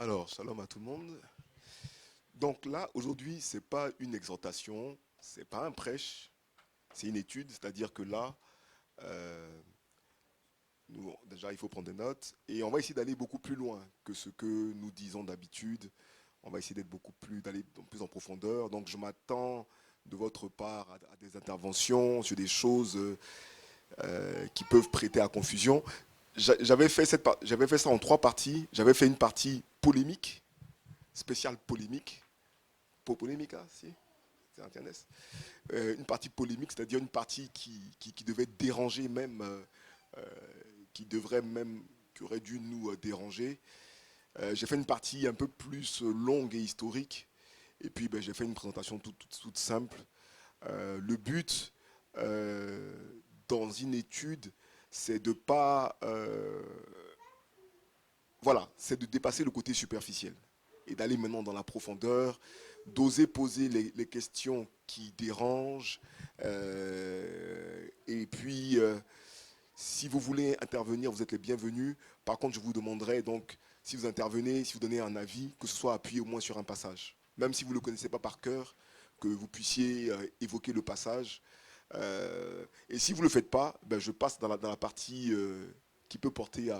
Alors, shalom à tout le monde. Donc là, aujourd'hui, c'est pas une exhortation, c'est pas un prêche, c'est une étude. C'est-à-dire que là, euh, déjà, il faut prendre des notes et on va essayer d'aller beaucoup plus loin que ce que nous disons d'habitude. On va essayer d'aller plus en profondeur. Donc, je m'attends de votre part à des interventions sur des choses qui peuvent prêter à confusion. J'avais fait ça en trois parties. J'avais fait une partie polémique, spéciale polémique. Polémique, hein, si, c'est Internet. Une partie polémique, c'est-à-dire une partie qui devait déranger même, euh, qui devrait même, qui aurait dû nous déranger. J'ai fait une partie un peu plus longue et historique. Et puis j'ai fait une présentation toute simple. Le but euh, dans une étude, c'est de pas, voilà, c'est de dépasser le côté superficiel et d'aller maintenant dans la profondeur, d'oser poser les questions qui dérangent. Et puis, si vous voulez intervenir, vous êtes les bienvenus. Par contre, je vous demanderai donc, si vous intervenez, si vous donnez un avis, que ce soit appuyé au moins sur un passage. Même si vous ne le connaissez pas par cœur, que vous puissiez évoquer le passage. Et si vous ne le faites pas, je passe dans la partie qui peut porter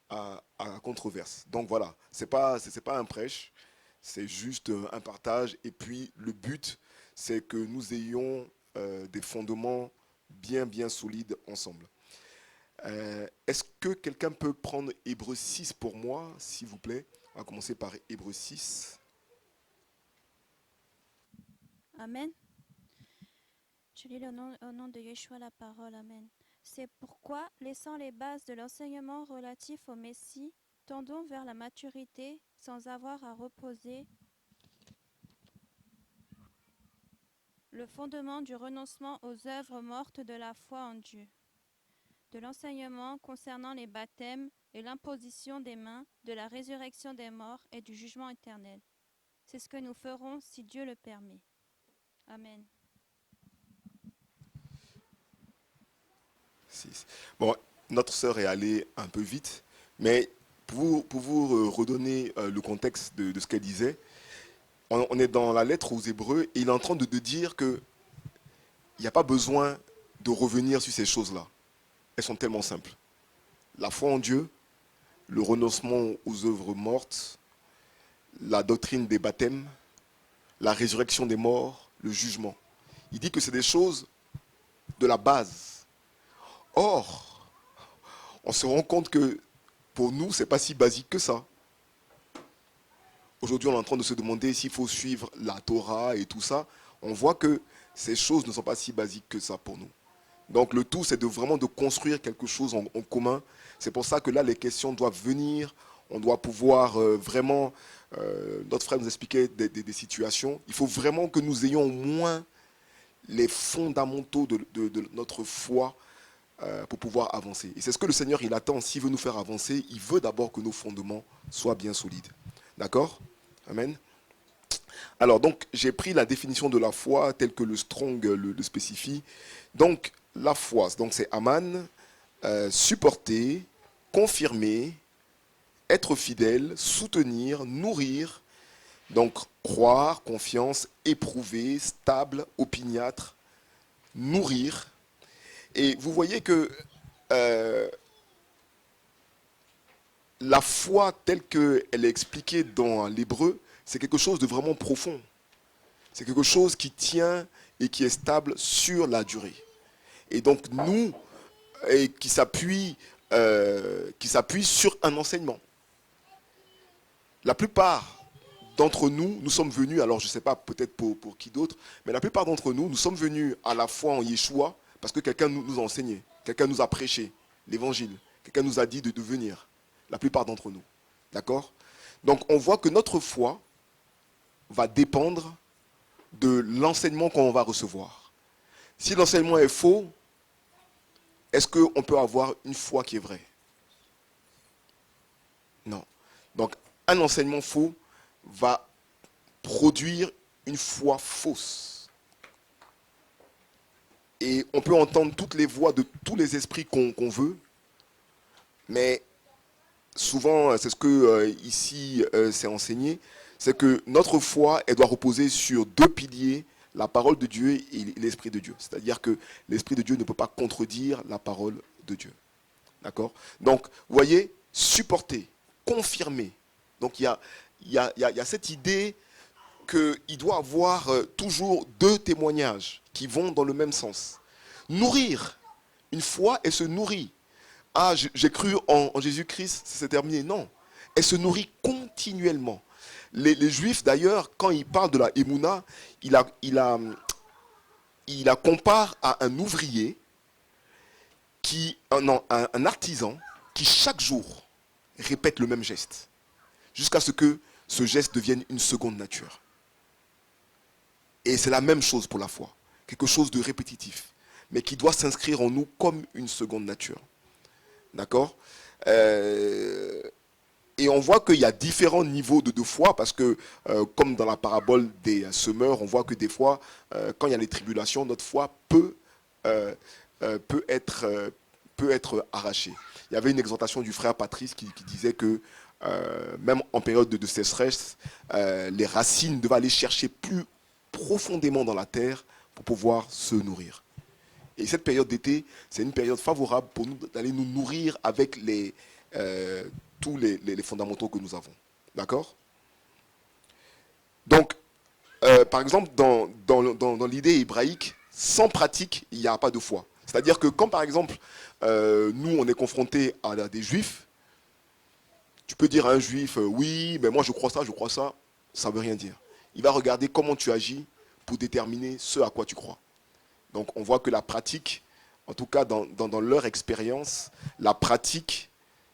à controverse. Donc voilà, c'est pas un prêche, c'est juste un partage. Et puis le but, c'est que nous ayons des fondements bien solides ensemble. Est-ce que quelqu'un peut prendre Hébreu 6 pour moi, s'il vous plaît? On va commencer par Hébreu 6. Amen. Je lis au nom de Yeshua la parole. Amen. C'est pourquoi, laissant les bases de l'enseignement relatif au Messie, tendons vers la maturité sans avoir à reposer le fondement du renoncement aux œuvres mortes de la foi en Dieu, de l'enseignement concernant les baptêmes et l'imposition des mains, de la résurrection des morts et du jugement éternel. C'est ce que nous ferons si Dieu le permet. Amen. 6. Bon, notre sœur est allée un peu vite, mais pour vous redonner le contexte de ce qu'elle disait, on est dans la lettre aux Hébreux et il est en train de dire que il n'y a pas besoin de revenir sur ces choses-là. Elles sont tellement simples. La foi en Dieu, le renoncement aux œuvres mortes, la doctrine des baptêmes, la résurrection des morts, le jugement. Il dit que c'est des choses de la base. Or, on se rend compte que pour nous, c'est pas si basique que ça. Aujourd'hui, on est en train de se demander s'il faut suivre la Torah et tout ça. On voit que ces choses ne sont pas si basiques que ça pour nous. Donc le tout, c'est vraiment de construire quelque chose en commun. C'est pour ça que là, les questions doivent venir. On doit pouvoir vraiment... notre frère nous expliquait des situations. Il faut vraiment que nous ayons au moins les fondamentaux de notre foi pour pouvoir avancer. Et c'est ce que le Seigneur, il attend. S'il veut nous faire avancer, il veut d'abord que nos fondements soient bien solides. D'accord? Amen. Alors, donc, j'ai pris la définition de la foi telle que le Strong le spécifie. Donc, la foi, donc c'est Aman, supporter, confirmer, être fidèle, soutenir, nourrir, donc croire, confiance, éprouver, stable, opiniâtre, nourrir. Et vous voyez que euh, la foi telle qu'elle est expliquée dans l'hébreu, c'est quelque chose de vraiment profond. C'est quelque chose qui tient et qui est stable sur la durée. Et donc nous, et qui s'appuie sur un enseignement. La plupart d'entre nous, nous sommes venus, alors je ne sais pas peut-être pour qui d'autre, mais la plupart d'entre nous, nous sommes venus à la foi en Yeshua parce que quelqu'un nous a enseigné, quelqu'un nous a prêché l'évangile, quelqu'un nous a dit de venir. La plupart d'entre nous. D'accord? Donc on voit que notre foi va dépendre de l'enseignement qu'on va recevoir. Si l'enseignement est faux, est-ce qu'on peut avoir une foi qui est vraie? Non. Donc, un enseignement faux va produire une foi fausse. Et on peut entendre toutes les voix de tous les esprits qu'on veut, mais souvent, c'est ce que ici c'est enseigné, c'est que notre foi, elle doit reposer sur deux piliers, la parole de Dieu et l'Esprit de Dieu. C'est-à-dire que l'Esprit de Dieu ne peut pas contredire la parole de Dieu. D'accord? Donc, vous voyez, supporter, confirmer. Donc, il y a cette idée qu'il doit avoir toujours deux témoignages qui vont dans le même sens. Nourrir. Une foi, elle se nourrit. Ah, j'ai cru en Jésus-Christ, c'est terminé. Non. Elle se nourrit continuellement. Les Juifs, d'ailleurs, quand ils parlent de la Emouna, il la compare à un ouvrier, un artisan, qui chaque jour répète le même geste, jusqu'à ce que ce geste devienne une seconde nature. Et c'est la même chose pour la foi. Quelque chose de répétitif, mais qui doit s'inscrire en nous comme une seconde nature. D'accord? Et on voit qu'il y a différents niveaux de foi, parce que, comme dans la parabole des semeurs, on voit que des fois, quand il y a les tribulations, notre foi peut être arrachée. Il y avait une exhortation du frère Patrice qui disait que, même en période de sécheresse, les racines devaient aller chercher plus profondément dans la terre pour pouvoir se nourrir. Et cette période d'été, c'est une période favorable pour nous d'aller nous nourrir avec tous les fondamentaux que nous avons. D'accord? Donc, par exemple, dans l'idée hébraïque, sans pratique, il n'y a pas de foi. C'est-à-dire que quand, par exemple, nous, on est confrontés à des juifs, tu peux dire à un juif, oui, mais moi je crois ça, ça ne veut rien dire. Il va regarder comment tu agis pour déterminer ce à quoi tu crois. Donc on voit que la pratique, en tout cas dans leur expérience, la pratique,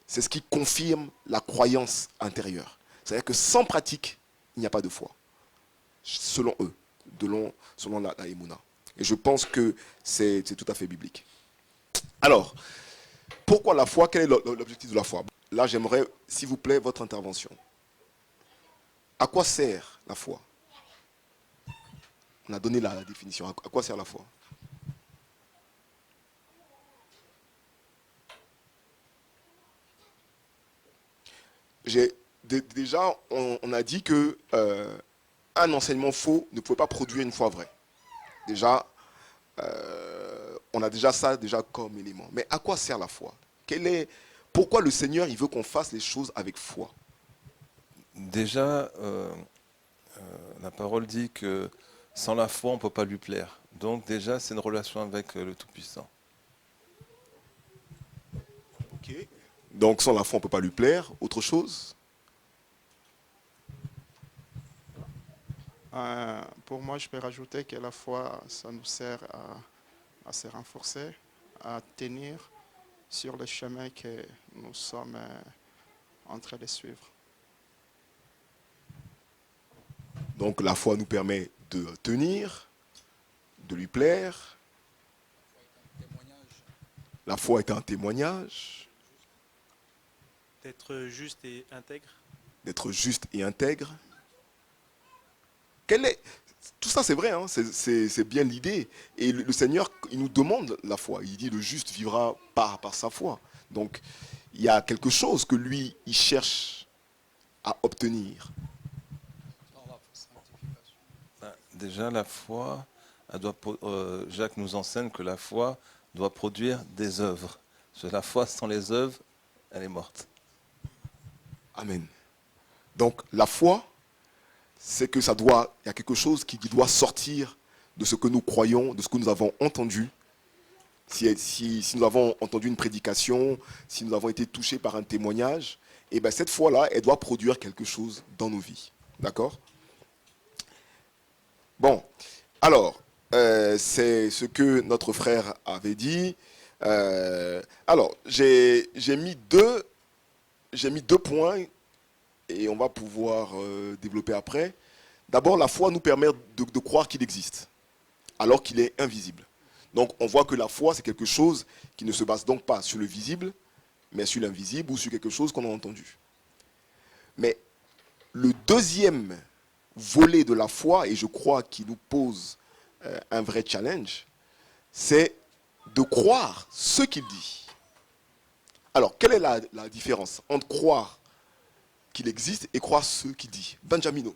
c'est ce qui confirme la croyance intérieure. C'est-à-dire que sans pratique, il n'y a pas de foi. Selon eux, selon la Emouna. Et je pense que c'est tout à fait biblique. Alors, pourquoi la foi? Quel est l'objectif de la foi? Là, j'aimerais, s'il vous plaît, votre intervention. À quoi sert la foi? On a donné la définition. À quoi sert la foi? Déjà, on a dit que un enseignement faux ne pouvait pas produire une foi vraie. Déjà, on a déjà ça comme élément. Mais à quoi sert la foi? Pourquoi le Seigneur il veut qu'on fasse les choses avec foi? Déjà, la parole dit que sans la foi, on ne peut pas lui plaire. Donc déjà, c'est une relation avec le Tout-Puissant. Ok. Donc sans la foi, on ne peut pas lui plaire. Autre chose? Pour moi, je peux rajouter que la foi, ça nous sert à se renforcer, à tenir sur le chemin que nous sommes en train de suivre. Donc la foi nous permet de tenir, de lui plaire. La foi est un témoignage. D'être juste et intègre. D'être juste et intègre. Tout ça c'est vrai, hein, c'est bien l'idée. Et le Seigneur, il nous demande la foi. Il dit le juste vivra par sa foi. Donc il y a quelque chose que lui, il cherche à obtenir. Déjà, la foi, Jacques nous enseigne que la foi doit produire des œuvres. Parce que la foi sans les œuvres, elle est morte. Amen. Donc la foi, c'est que il y a quelque chose qui doit sortir de ce que nous croyons, de ce que nous avons entendu. Si nous avons entendu une prédication, si nous avons été touchés par un témoignage, et bien cette foi-là, elle doit produire quelque chose dans nos vies. D'accord? Bon, alors, c'est ce que notre frère avait dit. Alors, j'ai mis deux points et on va pouvoir développer après. D'abord, la foi nous permet de croire qu'il existe, alors qu'il est invisible. Donc, on voit que la foi, c'est quelque chose qui ne se base donc pas sur le visible, mais sur l'invisible ou sur quelque chose qu'on a entendu. Mais le deuxième volet de la foi, et je crois qu'il nous pose un vrai challenge, c'est de croire ce qu'il dit. Alors, quelle est la différence entre croire qu'il existe et croire ce qu'il dit? Benjamino.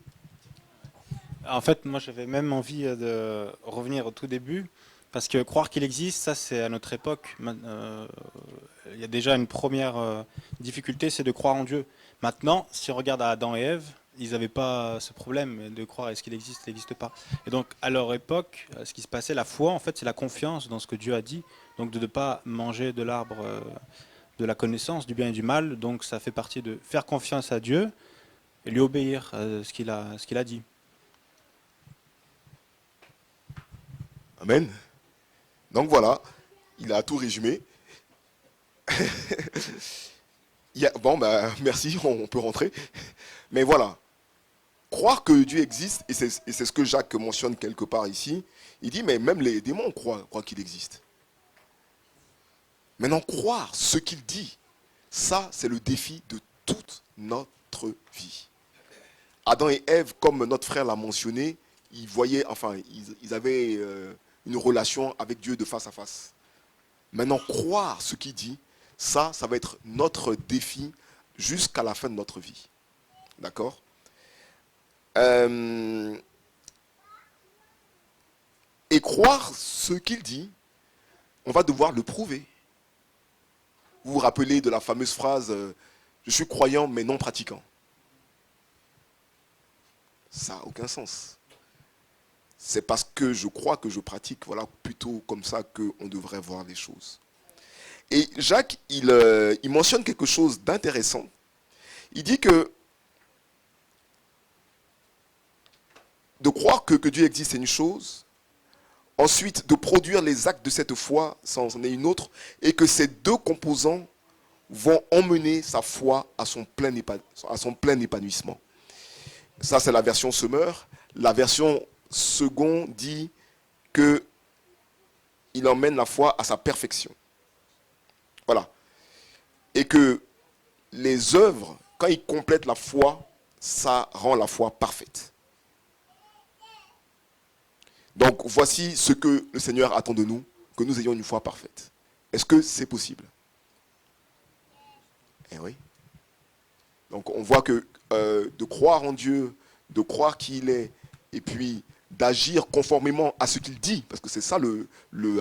En fait, moi, j'avais même envie de revenir au tout début, parce que croire qu'il existe, ça, c'est à notre époque. Il y a déjà une première difficulté, c'est de croire en Dieu. Maintenant, si on regarde à Adam et Ève, ils n'avaient pas ce problème de croire est-ce qu'il existe, il n'existe pas. Et donc, à leur époque, ce qui se passait, la foi, en fait, c'est la confiance dans ce que Dieu a dit. Donc, de ne pas manger de l'arbre de la connaissance du bien et du mal. Donc, ça fait partie de faire confiance à Dieu et lui obéir à ce qu'il a dit. Amen. Donc voilà, il a tout résumé. Bon, bah, merci, on peut rentrer. Mais voilà, croire que Dieu existe, et c'est ce que Jacques mentionne quelque part ici, il dit, mais même les démons croient qu'il existe. Maintenant, croire ce qu'il dit, ça, c'est le défi de toute notre vie. Adam et Ève, comme notre frère l'a mentionné, ils voyaient, enfin, ils avaient une relation avec Dieu de face à face. Maintenant, croire ce qu'il dit, ça va être notre défi jusqu'à la fin de notre vie. D'accord? Et croire ce qu'il dit, on va devoir le prouver. Vous vous rappelez de la fameuse phrase « Je suis croyant mais non pratiquant ». Ça n'a aucun sens. C'est parce que je crois que je pratique, voilà plutôt comme ça qu'on devrait voir les choses. Et Jacques, il mentionne quelque chose d'intéressant. Il dit que de croire que Dieu existe, c'est une chose. Ensuite, de produire les actes de cette foi, ça en est une autre. Et que ces deux composants vont emmener sa foi à son plein épanouissement. Ça, c'est la version Semeur. La version Second dit qu'il emmène la foi à sa perfection. Voilà. Et que les œuvres, quand ils complètent la foi, ça rend la foi parfaite. Donc, voici ce que le Seigneur attend de nous, que nous ayons une foi parfaite. Est-ce que c'est possible? Eh oui. Donc, on voit que de croire en Dieu, de croire qu'il est, et puis d'agir conformément à ce qu'il dit, parce que c'est ça le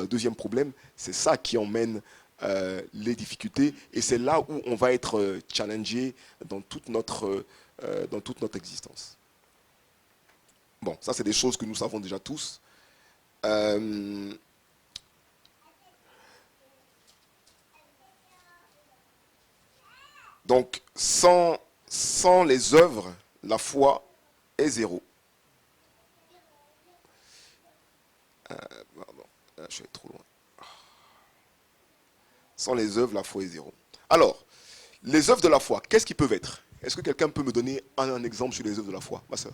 deuxième problème, c'est ça qui emmène les difficultés, et c'est là où on va être challengé dans toute notre existence. Bon, ça c'est des choses que nous savons déjà tous. Donc, sans les œuvres, la foi est zéro. Pardon, là, je suis trop loin. Sans les œuvres, la foi est zéro. Alors, les œuvres de la foi, qu'est-ce qu'ils peuvent être? Est-ce que quelqu'un peut me donner un exemple sur les œuvres de la foi, ma sœur?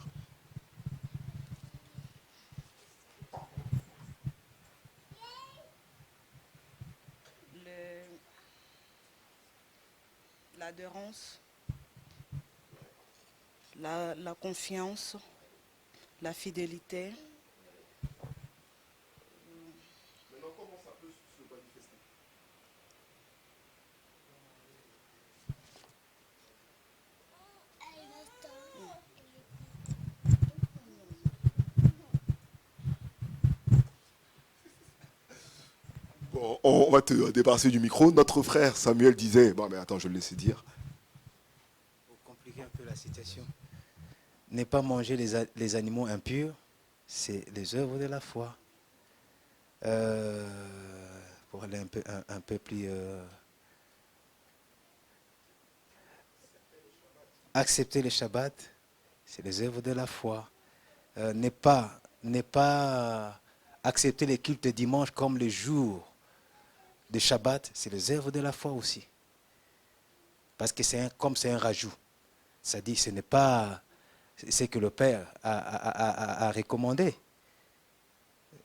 L'adhérence, la confiance, la fidélité. Maintenant, comment ça peut se manifester? Bon, on va te débarrasser du micro. Notre frère Samuel disait, bon mais attends, je vais le laisser dire. Pour compliquer un peu la situation, ne pas manger les animaux impurs, c'est les œuvres de la foi. Pour aller un peu plus... accepter le Shabbat, c'est les œuvres de la foi. Ne pas accepter les cultes dimanche comme le jour de Shabbat, c'est les œuvres de la foi aussi. Parce que c'est un rajout. Ça dit, ce n'est pas ce que le Père a recommandé.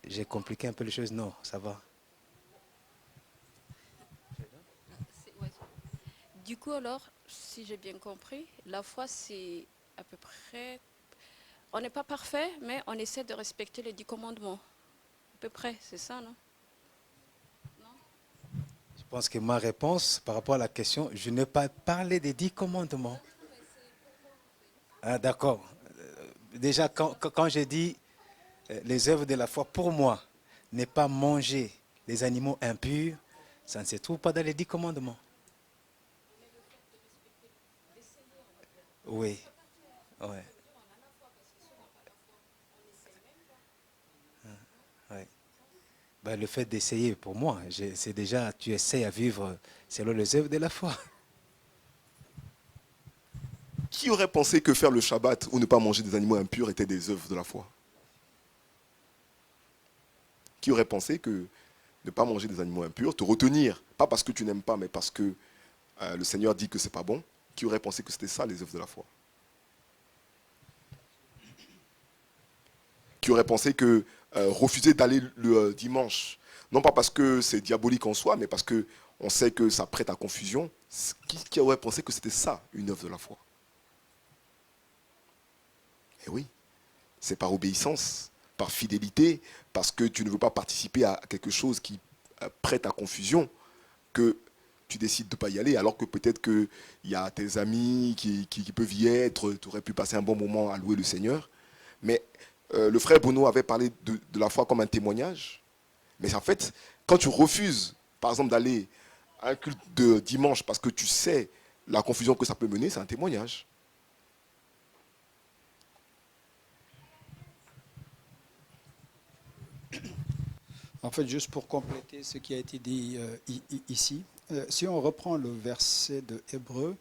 J'ai compliqué un peu les choses, non, ça va. Du coup, alors, si j'ai bien compris, la foi, c'est à peu près... On n'est pas parfait, mais on essaie de respecter les 10 commandements. À peu près, c'est ça, non? pense que ma réponse par rapport à la question, je n'ai pas parlé des 10 commandements. Ah, d'accord. Déjà, quand j'ai dit les œuvres de la foi, pour moi, n'est pas manger les animaux impurs, ça ne se trouve pas dans les 10 commandements. Oui. Ouais. Ouais. Ben, le fait d'essayer, pour moi, c'est déjà, tu essaies à vivre selon les œuvres de la foi. Qui aurait pensé que faire le Shabbat ou ne pas manger des animaux impurs étaient des œuvres de la foi? Qui aurait pensé que ne pas manger des animaux impurs, te retenir, pas parce que tu n'aimes pas, mais parce que le Seigneur dit que c'est pas bon, qui aurait pensé que c'était ça les œuvres de la foi? Qui aurait pensé que refuser d'aller le dimanche, non pas parce que c'est diabolique en soi, mais parce qu'on sait que ça prête à confusion, qui aurait pensé que c'était ça une œuvre de la foi? Eh oui, c'est par obéissance, par fidélité, parce que tu ne veux pas participer à quelque chose qui prête à confusion, que tu décides de ne pas y aller, alors que peut-être qu'il y a tes amis qui peuvent y être, tu aurais pu passer un bon moment à louer le Seigneur. Mais le frère Bruno avait parlé de la foi comme un témoignage. Mais en fait, quand tu refuses, par exemple, d'aller à un culte de dimanche parce que tu sais la confusion que ça peut mener, c'est un témoignage. En fait, juste pour compléter ce qui a été dit ici, si on reprend le verset de Hébreu,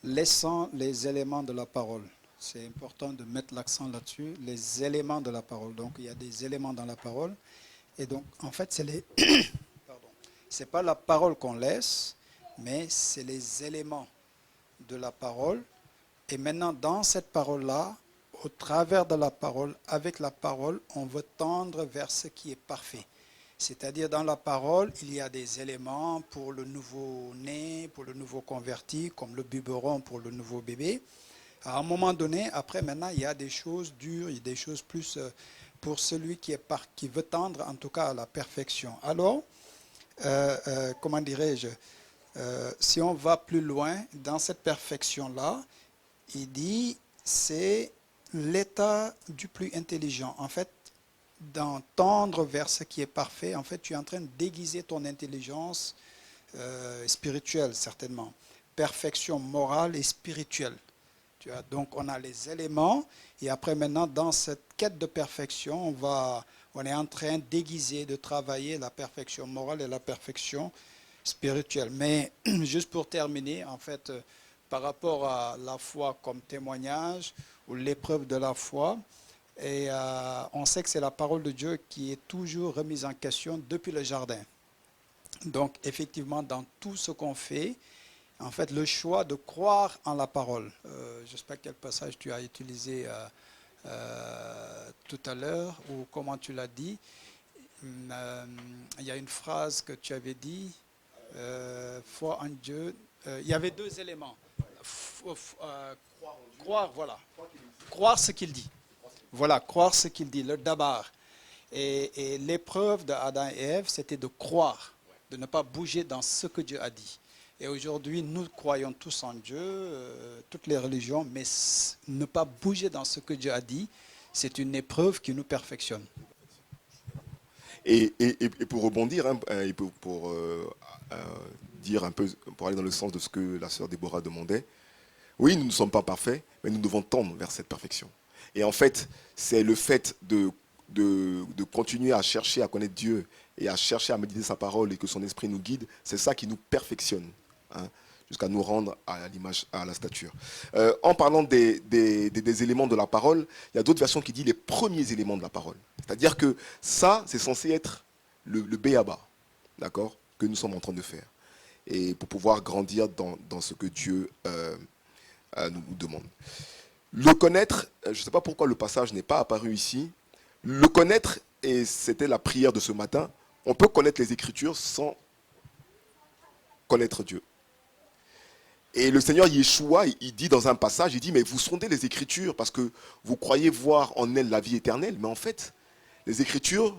laissant les éléments de la parole, c'est important de mettre l'accent là-dessus, les éléments de la parole. Donc, il y a des éléments dans la parole. Et donc, en fait, c'est pas la parole qu'on laisse, mais c'est les éléments de la parole. Et maintenant, dans cette parole-là, au travers de la parole, avec la parole, on veut tendre vers ce qui est parfait. C'est-à-dire, dans la parole, il y a des éléments pour le nouveau-né, pour le nouveau converti, comme le biberon pour le nouveau bébé. À un moment donné, après, maintenant, il y a des choses dures, il y a des choses plus pour celui qui veut tendre, en tout cas, à la perfection. Alors, comment dirais-je, si on va plus loin dans cette perfection-là, il dit, c'est l'état du plus intelligent. En fait, d'entendre vers ce qui est parfait, en fait, tu es en train de déguiser ton intelligence spirituelle, certainement. Perfection morale et spirituelle. Tu vois, donc, on a les éléments, et après, maintenant, dans cette quête de perfection, on est en train de déguiser, de travailler la perfection morale et la perfection spirituelle. Mais, juste pour terminer, en fait, par rapport à la foi comme témoignage, ou l'épreuve de la foi, et on sait que c'est la parole de Dieu qui est toujours remise en question depuis le jardin. Donc, effectivement, dans tout ce qu'on fait, en fait, le choix de croire en la parole. Je ne sais pas quel passage tu as utilisé tout à l'heure, ou comment tu l'as dit. Il y a une phrase que tu avais dit, foi en Dieu. Il y avait deux éléments. Croire, voilà. Croire ce qu'il dit. Voilà, croire ce qu'il dit, le dabar. Et l'épreuve d'Adam et Ève, c'était de croire, de ne pas bouger dans ce que Dieu a dit. Et aujourd'hui, nous croyons tous en Dieu, toutes les religions, mais ne pas bouger dans ce que Dieu a dit, c'est une épreuve qui nous perfectionne. Et pour rebondir, hein, et pour dire un peu, pour aller dans le sens de ce que la sœur Déborah demandait, oui, nous ne sommes pas parfaits, mais nous devons tendre vers cette perfection. Et en fait, c'est le fait de continuer à chercher à connaître Dieu et à chercher à méditer sa parole et que son esprit nous guide, c'est ça qui nous perfectionne, hein, jusqu'à nous rendre à l'image, à la stature. En parlant des éléments de la parole, il y a d'autres versions qui disent les premiers éléments de la parole. C'est-à-dire que ça, c'est censé être le béaba, d'accord, que nous sommes en train de faire. Et pour pouvoir grandir dans ce que Dieu nous demande. Le connaître, je ne sais pas pourquoi le passage n'est pas apparu ici. Le connaître, et c'était la prière de ce matin, on peut connaître les Écritures sans connaître Dieu. Et le Seigneur Yeshua, il dit dans un passage, il dit, mais vous sondez les Écritures parce que vous croyez voir en elles la vie éternelle, mais en fait, les Écritures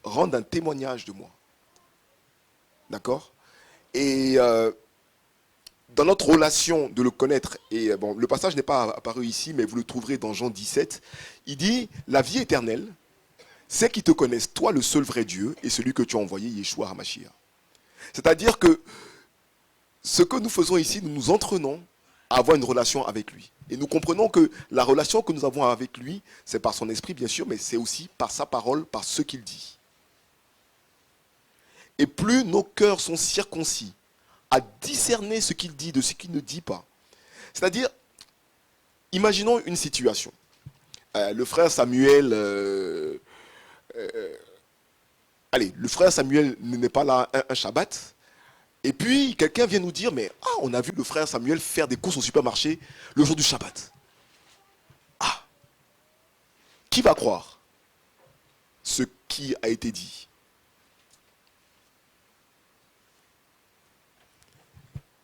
rendent un témoignage de moi. D'accord? Et dans notre relation de le connaître, et bon, le passage n'est pas apparu ici, mais vous le trouverez dans Jean 17, il dit, la vie éternelle, c'est qu'ils te connaissent, toi le seul vrai Dieu, et celui que tu as envoyé, Yeshua HaMashiach. C'est-à-dire que ce que nous faisons ici, nous nous entraînons à avoir une relation avec lui. Et nous comprenons que la relation que nous avons avec lui, c'est par son esprit, bien sûr, mais c'est aussi par sa parole, par ce qu'il dit. Et plus nos cœurs sont circoncis à discerner ce qu'il dit de ce qu'il ne dit pas. C'est-à-dire, imaginons une situation. Le frère Samuel... le frère Samuel n'est pas là un Shabbat. Et puis, quelqu'un vient nous dire, mais on a vu le frère Samuel faire des courses au supermarché le jour du Shabbat. Qui va croire ce qui a été dit?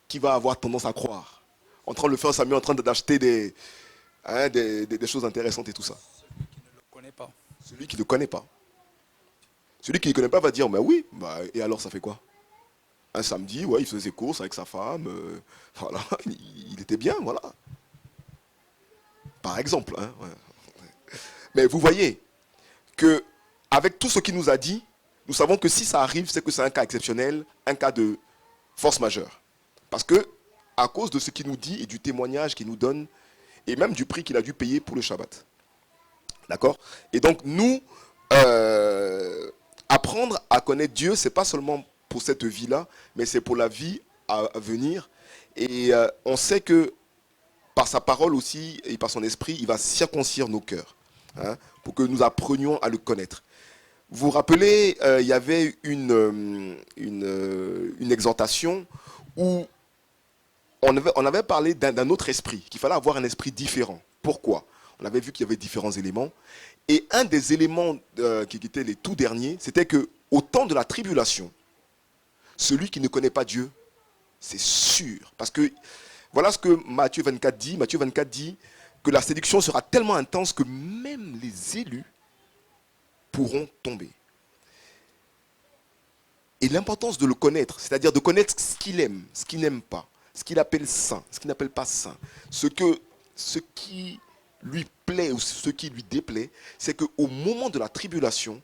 Qui va avoir tendance à croire? Le frère Samuel en train d'acheter des choses intéressantes et tout ça. Celui qui ne le connaît pas. Celui qui ne le connaît pas va dire, mais oui, et alors ça fait quoi? Un samedi, ouais, il faisait ses courses avec sa femme, voilà, il était bien, voilà. Par exemple. Hein, ouais. Mais vous voyez que avec tout ce qu'il nous a dit, nous savons que si ça arrive, c'est que c'est un cas exceptionnel, un cas de force majeure. Parce que, à cause de ce qu'il nous dit et du témoignage qu'il nous donne, et même du prix qu'il a dû payer pour le Shabbat. D'accord? Et donc, nous, apprendre à connaître Dieu, ce n'est pas seulement pour cette vie-là, mais c'est pour la vie à venir. Et on sait que par sa parole aussi et par son esprit, il va circoncire nos cœurs, hein, pour que nous apprenions à le connaître. Vous vous rappelez, il y avait une exhortation où on avait parlé d'un autre esprit, qu'il fallait avoir un esprit différent. Pourquoi? On avait vu qu'il y avait différents éléments. Et un des éléments qui étaient les tout derniers, c'était qu'au temps de la tribulation, celui qui ne connaît pas Dieu, c'est sûr. Parce que voilà ce que Matthieu 24 dit. Matthieu 24 dit que la séduction sera tellement intense que même les élus pourront tomber. Et l'importance de le connaître, c'est-à-dire de connaître ce qu'il aime, ce qu'il n'aime pas, ce qu'il appelle saint, ce qu'il n'appelle pas saint, ce qui lui plaît ou ce qui lui déplaît, c'est qu'au moment de la tribulation,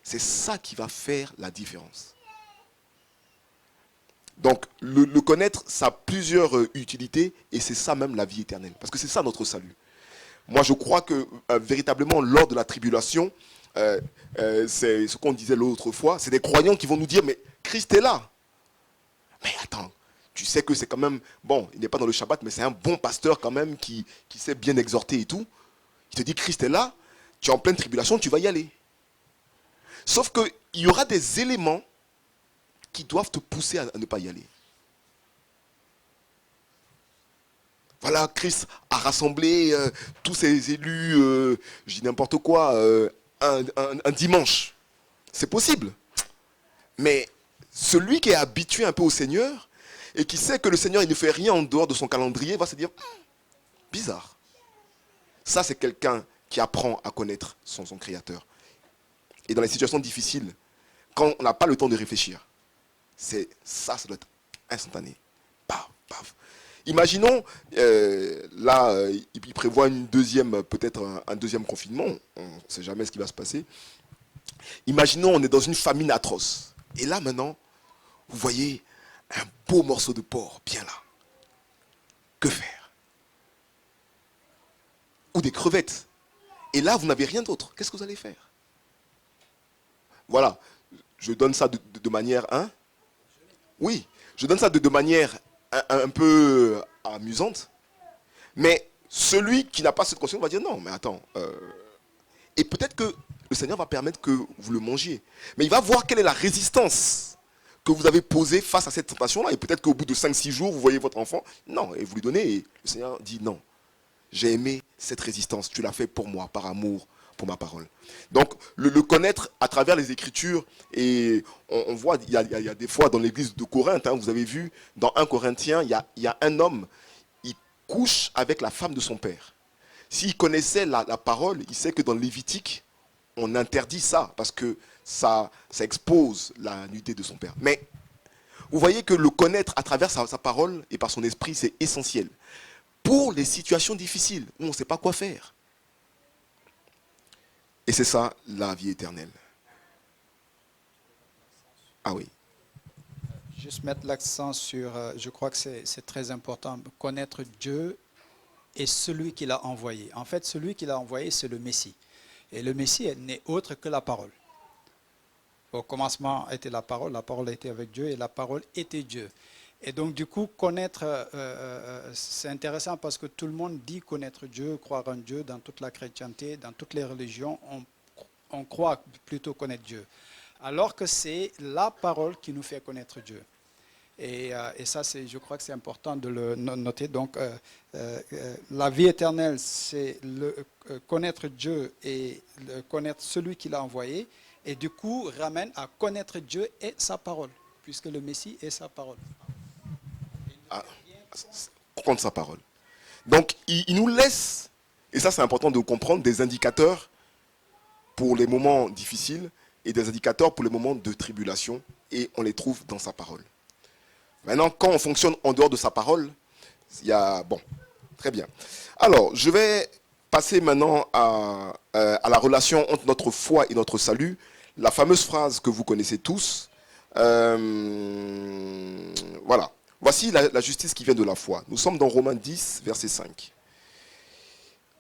c'est ça qui va faire la différence. Donc, le connaître, ça a plusieurs utilités, et c'est ça même la vie éternelle. Parce que c'est ça notre salut. Moi, je crois que véritablement, lors de la tribulation, c'est ce qu'on disait l'autre fois, c'est des croyants qui vont nous dire, mais Christ est là. Mais attends, tu sais que c'est quand même, bon, il n'est pas dans le Shabbat, mais c'est un bon pasteur quand même qui sait bien exhorter et tout. Il te dit, Christ est là, tu es en pleine tribulation, tu vas y aller. Sauf qu'il y aura des éléments qui doivent te pousser à ne pas y aller. Voilà, Christ a rassemblé tous ses élus, je dis n'importe quoi, un dimanche. C'est possible. Mais celui qui est habitué un peu au Seigneur et qui sait que le Seigneur il ne fait rien en dehors de son calendrier va se dire, bizarre. Ça, c'est quelqu'un qui apprend à connaître son Créateur. Et dans les situations difficiles, quand on n'a pas le temps de réfléchir, ça doit être instantané. Paf, paf. Imaginons, là, il prévoit peut-être un deuxième confinement. On ne sait jamais ce qui va se passer. Imaginons, on est dans une famine atroce. Et là, maintenant, vous voyez un beau morceau de porc, bien là. Que faire? Ou des crevettes. Et là, vous n'avez rien d'autre. Qu'est-ce que vous allez faire? Voilà. Je donne ça de manière... Oui, je donne ça de manière un peu amusante. Mais celui qui n'a pas cette conscience va dire non, mais attends. Et peut-être que le Seigneur va permettre que vous le mangiez. Mais il va voir quelle est la résistance que vous avez posée face à cette tentation-là. Et peut-être qu'au bout de 5-6 jours, vous voyez votre enfant. Non, et vous lui donnez. Et le Seigneur dit non. J'ai aimé cette résistance. Tu l'as fait pour moi, par amour pour ma parole. Donc, le connaître à travers les Écritures, et on voit, il y a des fois dans l'église de Corinthe, vous avez vu, dans 1 Corinthiens, il y a un homme, il couche avec la femme de son père. S'il connaissait la parole, il sait que dans le Lévitique, on interdit ça, parce que ça expose la nudité de son père. Mais vous voyez que le connaître à travers sa parole et par son esprit, c'est essentiel. Pour les situations difficiles, où on ne sait pas quoi faire. Et c'est ça, la vie éternelle. Ah oui. Juste mettre l'accent sur, je crois que c'est très important, connaître Dieu et celui qu'il a envoyé. En fait, celui qu'il a envoyé, c'est le Messie. Et le Messie n'est autre que la parole. Au commencement était la parole était avec Dieu et la parole était Dieu. Et donc du coup, connaître, c'est intéressant parce que tout le monde dit connaître Dieu, croire en Dieu, dans toute la chrétienté, dans toutes les religions, on croit plutôt connaître Dieu. Alors que c'est la parole qui nous fait connaître Dieu. Et ça, je crois que c'est important de le noter. Donc, la vie éternelle, c'est connaître Dieu et connaître celui qui l'a envoyé. Et du coup, ramène à connaître Dieu et sa parole, puisque le Messie est sa parole. Comprendre sa parole. Donc, il nous laisse, et ça c'est important de comprendre, des indicateurs pour les moments difficiles et des indicateurs pour les moments de tribulation, et on les trouve dans sa parole. Maintenant, quand on fonctionne en dehors de sa parole, il y a... Bon, très bien. Alors, je vais passer maintenant à la relation entre notre foi et notre salut. La fameuse phrase que vous connaissez tous. Voilà. Voici la justice qui vient de la foi. Nous sommes dans Romains 10, verset 5.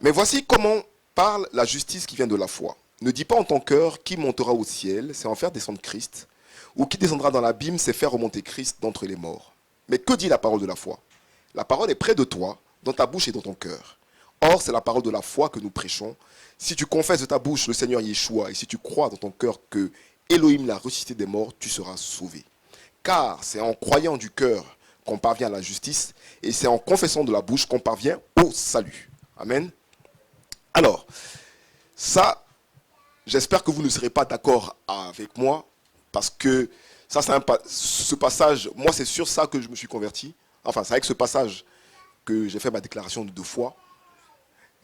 Mais voici comment parle la justice qui vient de la foi. Ne dis pas en ton cœur qui montera au ciel, c'est en faire descendre Christ, ou qui descendra dans l'abîme, c'est faire remonter Christ d'entre les morts. Mais que dit la parole de la foi? La parole est près de toi, dans ta bouche et dans ton cœur. Or, c'est la parole de la foi que nous prêchons. Si tu confesses de ta bouche le Seigneur Yeshua, et si tu crois dans ton cœur que Elohim l'a ressuscité des morts, tu seras sauvé. Car c'est en croyant du cœur qu'on parvient à la justice, et c'est en confessant de la bouche qu'on parvient au salut. Amen. Alors, ça, j'espère que vous ne serez pas d'accord avec moi, parce que ça, ce passage, moi c'est sur ça que je me suis converti. Enfin, c'est avec ce passage que j'ai fait ma déclaration de foi.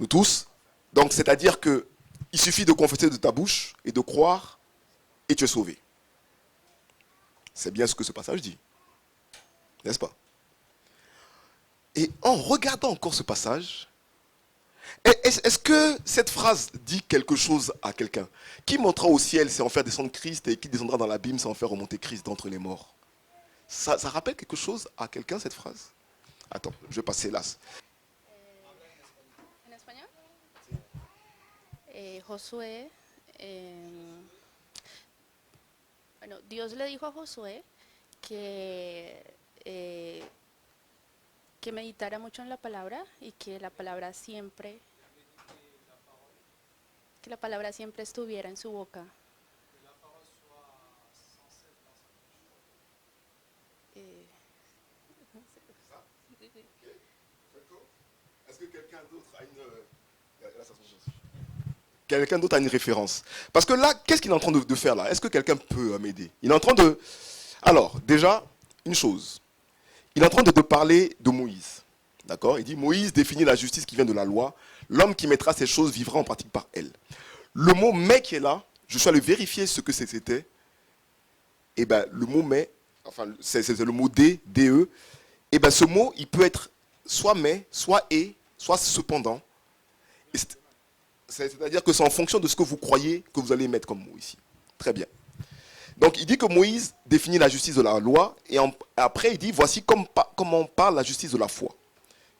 Nous tous. Donc, c'est-à-dire que il suffit de confesser de ta bouche et de croire, et tu es sauvé. C'est bien ce que ce passage dit. N'est-ce pas? Et en regardant encore ce passage, est-ce que cette phrase dit quelque chose à quelqu'un? Qui montera au ciel, c'est en faire descendre Christ, et qui descendra dans l'abîme, c'est en faire remonter Christ d'entre les morts? Ça rappelle quelque chose à quelqu'un, cette phrase? Attends, je vais passer là. En espagnol? Josué, bueno, Dios le dijo a Josué que meditara mucho en la palabra y que la palabra siempre estuviera en su boca. Est-ce que quelqu'un d'autre a une référence? Parce que là, qu'est-ce qu'il est en train de faire là? Est-ce que quelqu'un peut m'aider? Il est en train de... Alors, déjà, une chose. Il est en train de te parler de Moïse. D'accord? Il dit, Moïse définit la justice qui vient de la loi. L'homme qui mettra ces choses vivra en pratique par elle. Le mot « mais » qui est là, je suis allé vérifier ce que c'était. Et bien, le mot « mais », enfin, c'est le mot « d », D-E. Et bien, ce mot, il peut être soit « mais », soit « et », soit « cependant ». C'est-à-dire que c'est en fonction de ce que vous croyez que vous allez mettre comme mot ici. Très bien. Donc, il dit que Moïse définit la justice de la loi, et après, il dit, voici comment parle la justice de la foi.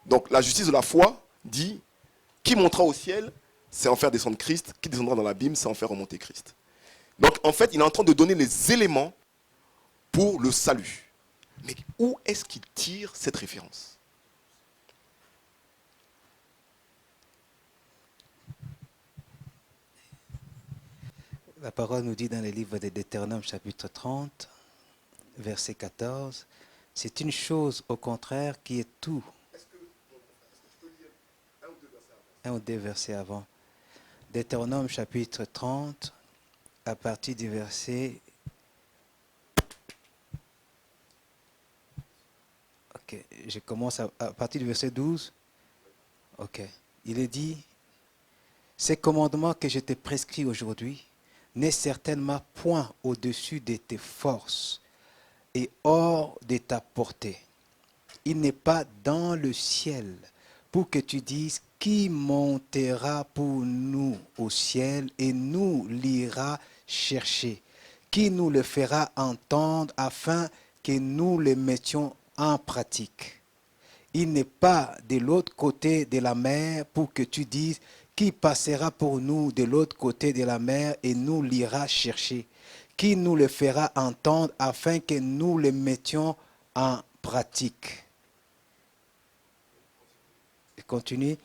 Donc, la justice de la foi dit, qui montera au ciel, c'est en faire descendre Christ, qui descendra dans l'abîme, c'est en faire remonter Christ. Donc, en fait, il est en train de donner les éléments pour le salut. Mais où est-ce qu'il tire cette référence? La parole nous dit dans le livre de Deutéronome chapitre 30, verset 14, c'est une chose au contraire qui est tout. Est-ce que je peux lire un ou deux versets Un avant? ou deux versets avant. Deutéronome chapitre 30, à partir du verset... Ok, je commence à partir du verset 12. Ok, il est dit, ces commandements que je te prescris aujourd'hui n'est certainement point au-dessus de tes forces est hors de ta portée. Il n'est pas dans le ciel pour que tu dises qui montera pour nous au ciel et nous l'ira chercher, qui nous le fera entendre afin que nous le mettions en pratique. Il n'est pas de l'autre côté de la mer pour que tu dises qui passera pour nous de l'autre côté de la mer et nous l'ira chercher, qui nous le fera entendre afin que nous le mettions en pratique. Et continue.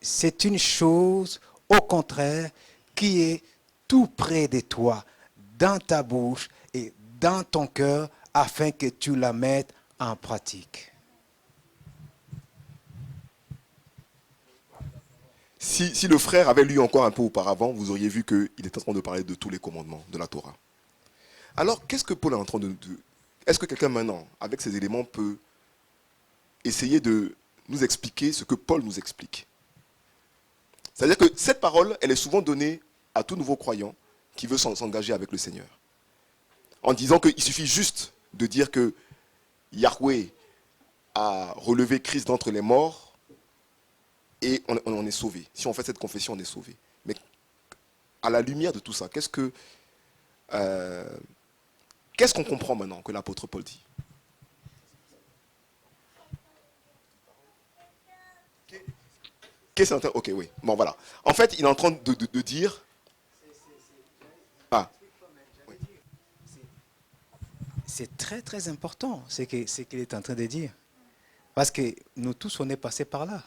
C'est une chose, au contraire, qui est tout près de toi, dans ta bouche et dans ton cœur, afin que tu la mettes en pratique. Si le frère avait lu encore un peu auparavant, vous auriez vu qu'il était en train de parler de tous les commandements de la Torah. Alors, qu'est-ce que Paul est en train de... Est-ce que quelqu'un maintenant, avec ces éléments, peut essayer de nous expliquer ce que Paul nous explique? C'est-à-dire que cette parole, elle est souvent donnée à tout nouveau croyant qui veut s'engager avec le Seigneur. En disant qu'il suffit juste de dire que Yahweh a relevé Christ d'entre les morts et on est sauvé. Si on fait cette confession, on est sauvé. Mais à la lumière de tout ça, qu'est-ce qu'on comprend maintenant que l'apôtre Paul dit? Ok, oui. Bon, voilà. En fait, il est en train de dire... Ah. Oui. C'est très, très important ce qu'il est en train de dire. Parce que nous tous, on est passés par là.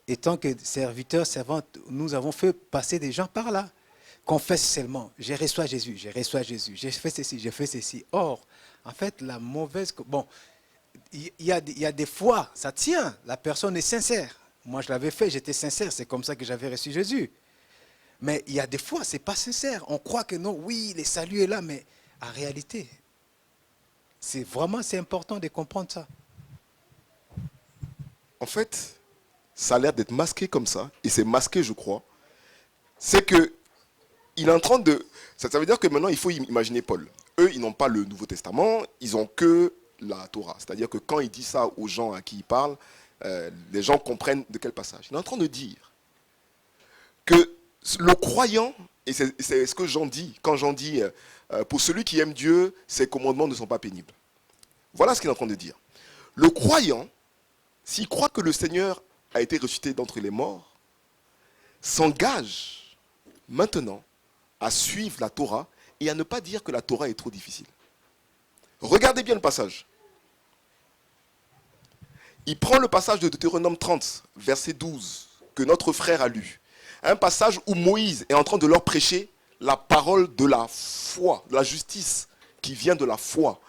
Et tant que serviteurs, servantes, nous avons fait passer des gens par là. Confesse seulement, j'ai reçu Jésus, j'ai fait ceci, j'ai fait ceci. Or, en fait, la mauvaise... Bon, il y a des fois, ça tient, la personne est sincère. Moi, je l'avais fait, j'étais sincère, c'est comme ça que j'avais reçu Jésus. Mais il y a des fois, ce n'est pas sincère. On croit que non, oui, le salut est là, mais en réalité, c'est important de comprendre ça. En fait, ça a l'air d'être masqué comme ça, et c'est masqué, je crois. C'est que il est en train de... Ça veut dire que maintenant, il faut imaginer Paul. Eux, ils n'ont pas le Nouveau Testament, ils n'ont que la Torah. C'est-à-dire que quand il dit ça aux gens à qui il parle, les gens comprennent de quel passage. Il est en train de dire que le croyant, et c'est ce que Jean dit, quand Jean dit pour celui qui aime Dieu, ses commandements ne sont pas pénibles. Voilà ce qu'il est en train de dire. Le croyant, s'il croit que le Seigneur a été ressuscité d'entre les morts, s'engage maintenant à suivre la Torah et à ne pas dire que la Torah est trop difficile. Regardez bien le passage. Il prend le passage de Deutéronome 30, verset 12, que notre frère a lu. Un passage où Moïse est en train de leur prêcher la parole de la foi, de la justice qui vient de la foi.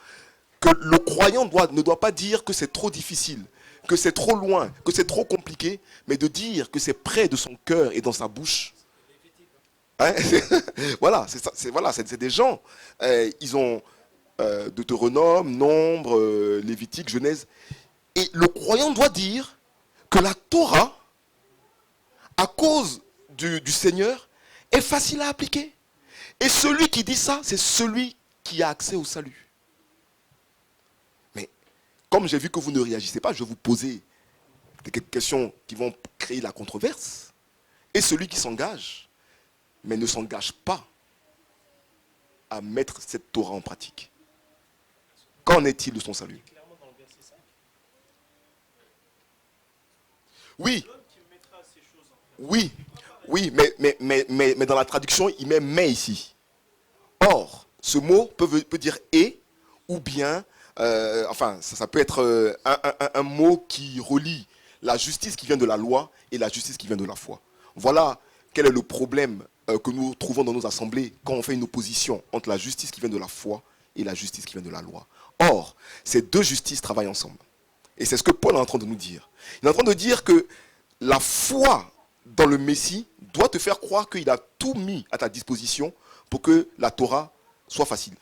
Que le croyant ne doit pas dire que c'est trop difficile, que c'est trop loin, que c'est trop compliqué, mais de dire que c'est près de son cœur et dans sa bouche. Hein? Voilà, c'est des gens. Ils ont Deutéronome, Nombre, Lévitique, Genèse. Et le croyant doit dire que la Torah, à cause du Seigneur, est facile à appliquer. Et celui qui dit ça, c'est celui qui a accès au salut. Mais comme j'ai vu que vous ne réagissez pas, je vais vous poser des questions qui vont créer la controverse. Et celui qui s'engage, mais ne s'engage pas à mettre cette Torah en pratique. Qu'en est-il de son salut? Oui, mais dans la traduction, il met « mais » ici. Or, ce mot peut dire « et » ou bien, ça peut être un mot qui relie la justice qui vient de la loi et la justice qui vient de la foi. Voilà quel est le problème que nous trouvons dans nos assemblées quand on fait une opposition entre la justice qui vient de la foi et la justice qui vient de la loi. Or, ces deux justices travaillent ensemble. Et c'est ce que Paul est en train de nous dire. Il est en train de dire que la foi dans le Messie doit te faire croire qu'il a tout mis à ta disposition pour que la Torah soit facile.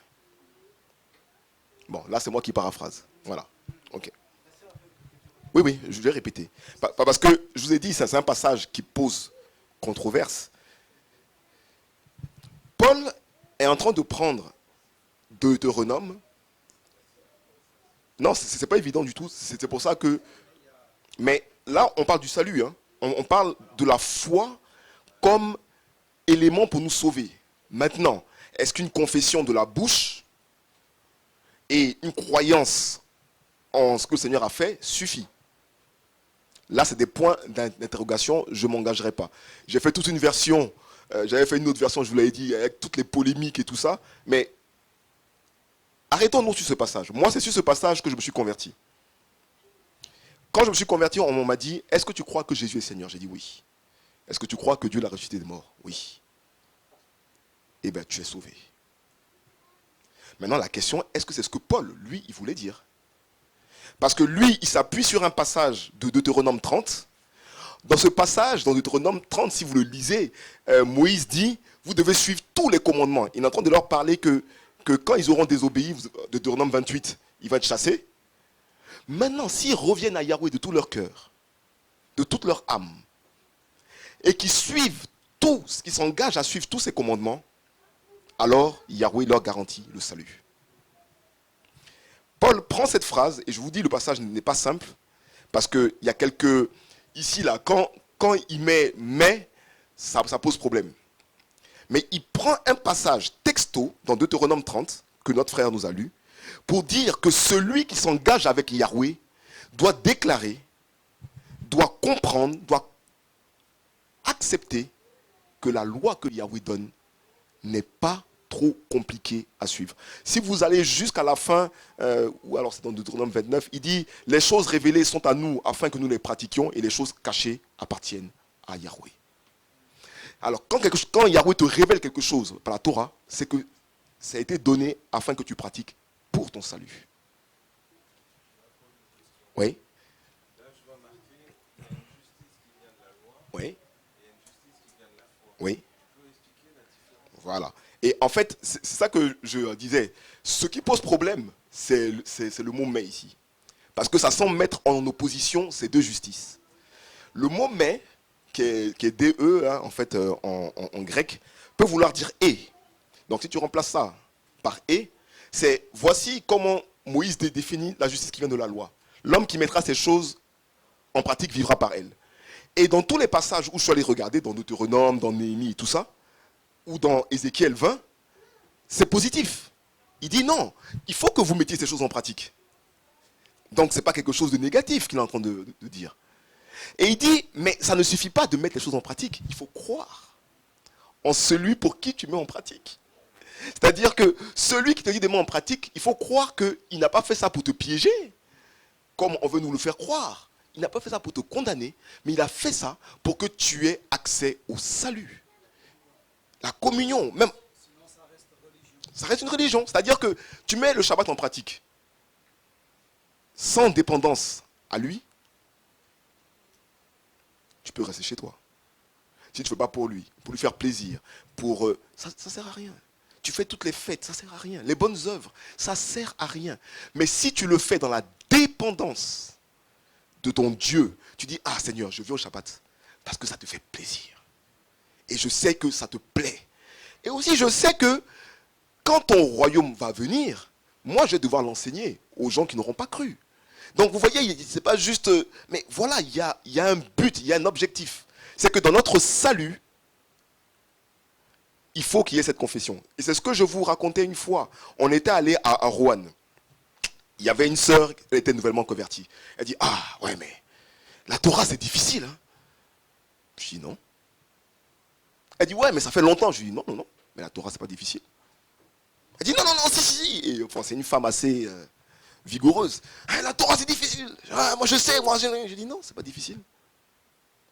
Bon, là c'est moi qui paraphrase. Voilà. Ok. Oui, je vais répéter. Parce que je vous ai dit, ça c'est un passage qui pose controverse. Paul est en train de prendre Deutéronome Non, c'est pas évident du tout. C'est pour ça que... Mais là, on parle du salut. Hein. On parle de la foi comme élément pour nous sauver. Maintenant, est-ce qu'une confession de la bouche et une croyance en ce que le Seigneur a fait suffit? Là, c'est des points d'interrogation, je ne m'engagerai pas. J'ai fait toute une version, j'avais fait une autre version, je vous l'avais dit, avec toutes les polémiques et tout ça, mais arrêtons-nous sur ce passage. Moi, c'est sur ce passage que je me suis converti. Quand je me suis converti, on m'a dit, est-ce que tu crois que Jésus est Seigneur? J'ai dit oui. Est-ce que tu crois que Dieu l'a ressuscité des morts? Oui. Eh bien, tu es sauvé. Maintenant, la question, est-ce que c'est ce que Paul, lui, il voulait dire? Parce que lui, il s'appuie sur un passage de Deutéronome 30. Dans ce passage, dans Deutéronome 30, si vous le lisez, Moïse dit, vous devez suivre tous les commandements. Il est en train de leur parler que quand ils auront désobéi, Deutéronome 28, il va être chassé. Maintenant, s'ils reviennent à Yahweh de tout leur cœur, de toute leur âme, et qu'ils suivent tous, qu'ils s'engagent à suivre tous ces commandements, alors Yahweh leur garantit le salut. Paul prend cette phrase, et je vous dis, le passage n'est pas simple, parce qu'il y a quelques... Ici, là, quand il met « mais », ça pose problème. Mais il prend un passage texto, dans Deutéronome 30, que notre frère nous a lu, pour dire que celui qui s'engage avec Yahweh doit déclarer, doit comprendre, doit accepter que la loi que Yahweh donne n'est pas trop compliqué à suivre. Si vous allez jusqu'à la fin, ou alors c'est dans Deutéronome 29, il dit « Les choses révélées sont à nous afin que nous les pratiquions et les choses cachées appartiennent à Yahweh. » Alors quand Yahweh te révèle quelque chose par la Torah, c'est que ça a été donné afin que tu pratiques pour ton salut. Oui. Oui. Oui. Voilà. Et en fait, c'est ça que je disais. Ce qui pose problème, c'est le mot « mais » ici. Parce que ça semble mettre en opposition ces deux justices. Le mot « mais », qui est « de », hein, en fait, en grec, peut vouloir dire « et ». Donc si tu remplaces ça par « et », c'est « voici comment Moïse définit la justice qui vient de la loi. L'homme qui mettra ces choses en pratique vivra par elle. » Et dans tous les passages où je suis allé regarder, dans Deutéronome, dans Néhémie et tout ça, ou dans Ézéchiel 20, c'est positif. Il dit non, il faut que vous mettiez ces choses en pratique. Donc ce n'est pas quelque chose de négatif qu'il est en train de dire. Et il dit, mais ça ne suffit pas de mettre les choses en pratique, il faut croire en celui pour qui tu mets en pratique. C'est-à-dire que celui qui te dit de mettre en pratique, il faut croire qu'il n'a pas fait ça pour te piéger, comme on veut nous le faire croire. Il n'a pas fait ça pour te condamner, mais il a fait ça pour que tu aies accès au salut. La communion, même, ça reste une religion. C'est-à-dire que tu mets le Shabbat en pratique sans dépendance à lui, tu peux rester chez toi. Si tu ne fais pas pour lui faire plaisir, ça ne sert à rien. Tu fais toutes les fêtes, ça ne sert à rien. Les bonnes œuvres, ça ne sert à rien. Mais si tu le fais dans la dépendance de ton Dieu, tu dis, ah Seigneur, je vais au Shabbat parce que ça te fait plaisir. Et je sais que ça te plaît. Et aussi, je sais que quand ton royaume va venir, moi, je vais devoir l'enseigner aux gens qui n'auront pas cru. Donc, vous voyez, c'est pas juste... Mais voilà, il y a un but, il y a un objectif. C'est que dans notre salut, il faut qu'il y ait cette confession. Et c'est ce que je vous racontais une fois. On était allé à Roanne. Il y avait une sœur, elle était nouvellement convertie. Elle dit, ah, ouais, mais la Torah, c'est difficile. Hein? Je dis, non. Elle dit, ouais, mais ça fait longtemps. Je lui dis, non, mais la Torah, c'est pas difficile. Elle dit, non, si. Et, enfin, c'est une femme assez vigoureuse. Ah, la Torah, c'est difficile. Ah, moi, je sais, je dis, non, c'est pas difficile.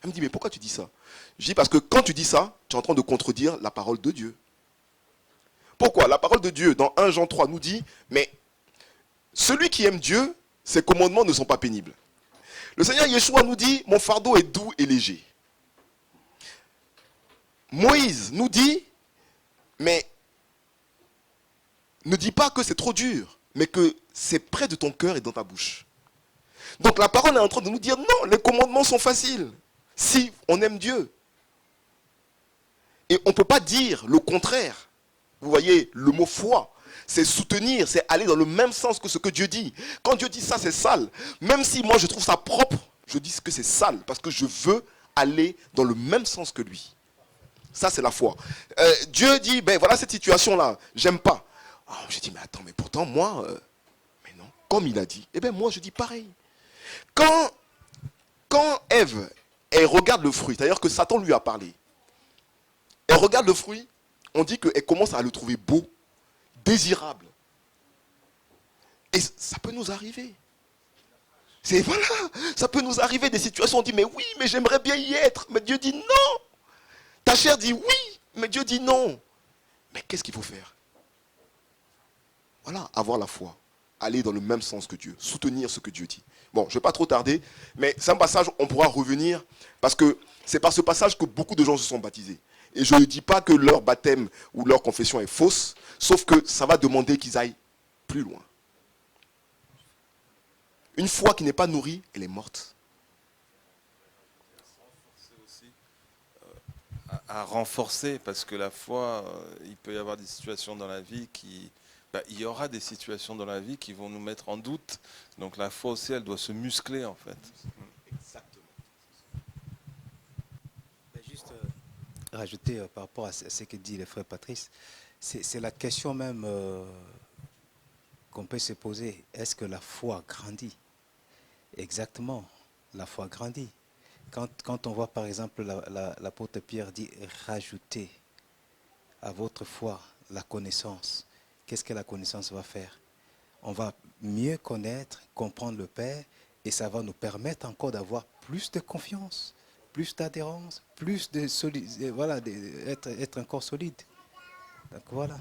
Elle me dit, mais pourquoi tu dis ça? Je dis, parce que quand tu dis ça, tu es en train de contredire la parole de Dieu. Pourquoi? La parole de Dieu, dans 1 Jean 3, nous dit, mais celui qui aime Dieu, ses commandements ne sont pas pénibles. Le Seigneur Yeshua nous dit, mon fardeau est doux et léger. Moïse nous dit, mais ne dis pas que c'est trop dur, mais que c'est près de ton cœur et dans ta bouche. Donc la parole est en train de nous dire, non, les commandements sont faciles, si on aime Dieu. Et on ne peut pas dire le contraire. Vous voyez, le mot foi, c'est soutenir, c'est aller dans le même sens que ce que Dieu dit. Quand Dieu dit ça, c'est sale. Même si moi, je trouve ça propre, je dis que c'est sale parce que je veux aller dans le même sens que lui. Ça, c'est la foi. Dieu dit, ben voilà cette situation-là, j'aime pas. Alors, j'ai dit, mais attends, mais pourtant, moi, mais non. Comme il a dit, eh bien, moi, je dis pareil. Quand Ève, elle regarde le fruit, c'est-à-dire que Satan lui a parlé, elle regarde le fruit, on dit qu'elle commence à le trouver beau, désirable. Et ça peut nous arriver. Voilà, ça peut nous arriver des situations où on dit, mais oui, mais j'aimerais bien y être. Mais Dieu dit non. Ta chair dit oui, mais Dieu dit non. Mais qu'est-ce qu'il faut faire? Voilà, avoir la foi. Aller dans le même sens que Dieu. Soutenir ce que Dieu dit. Bon, je ne vais pas trop tarder, mais c'est un passage, on pourra revenir, parce que c'est par ce passage que beaucoup de gens se sont baptisés. Et je ne dis pas que leur baptême ou leur confession est fausse, sauf que ça va demander qu'ils aillent plus loin. Une foi qui n'est pas nourrie, elle est morte. À renforcer, parce que la foi, il peut y avoir des situations dans la vie il y aura des situations dans la vie qui vont nous mettre en doute. Donc la foi aussi, elle doit se muscler en fait. Exactement. Juste rajouter par rapport à ce que dit le frère Patrice, c'est la question même qu'on peut se poser. Est-ce que la foi grandit? Exactement, la foi grandit. Quand on voit par exemple l'apôtre Pierre dit « rajoutez à votre foi la connaissance », qu'est-ce que la connaissance va faire? On va mieux connaître, comprendre le Père, et ça va nous permettre encore d'avoir plus de confiance, plus d'adhérence, plus de solide, voilà, être encore solide. Donc voilà.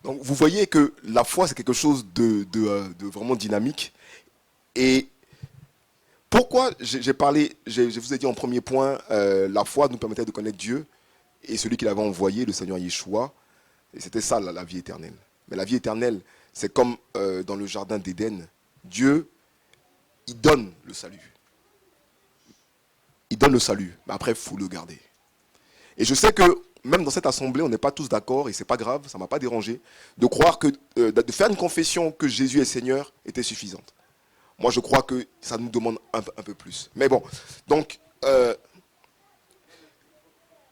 Donc vous voyez que la foi, c'est quelque chose de vraiment dynamique. Et pourquoi j'ai parlé, je vous ai dit en premier point, la foi nous permettait de connaître Dieu et celui qu'il avait envoyé, le Seigneur Yeshua. Et c'était ça la vie éternelle. Mais la vie éternelle, c'est comme dans le jardin d'Éden. Dieu, il donne le salut. Il donne le salut, mais après, il faut le garder. Et je sais que même dans cette assemblée, on n'est pas tous d'accord, et ce n'est pas grave, ça ne m'a pas dérangé, de croire que de faire une confession que Jésus est Seigneur était suffisante. Moi, je crois que ça nous demande un peu plus. Mais bon, donc,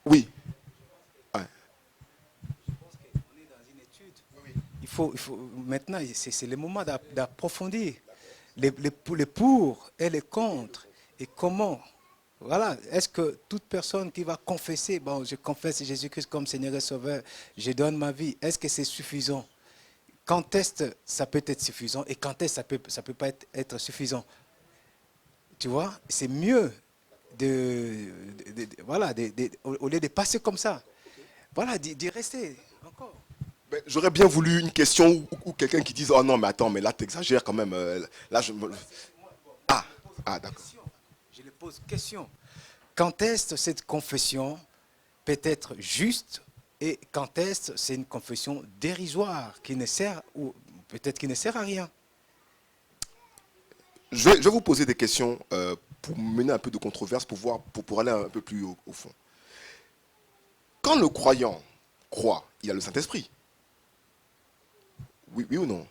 oui. Ouais. Il faut maintenant, c'est le moment d'approfondir les pour et les contre, et comment. Voilà, est-ce que toute personne qui va confesser, bon, je confesse Jésus-Christ comme Seigneur et Sauveur, je donne ma vie, est-ce que c'est suffisant? Quand est-ce que ça peut être suffisant et quand est-ce que ça peut pas être suffisant? Tu vois, c'est mieux voilà, au lieu de passer comme ça, voilà, d'y rester encore. J'aurais bien voulu une question ou quelqu'un qui dise « Oh non, mais attends, mais là, tu exagères quand même. Là, Ah, d'accord. Je lui pose question. Quand est-ce que cette confession peut être juste et quand est-ce que c'est une confession dérisoire qui ne sert ou peut-être qui ne sert à rien? Je vais vous poser des questions pour mener un peu de controverse, pour aller un peu plus au fond. Quand le croyant croit, il a le Saint-Esprit. Oui ou non?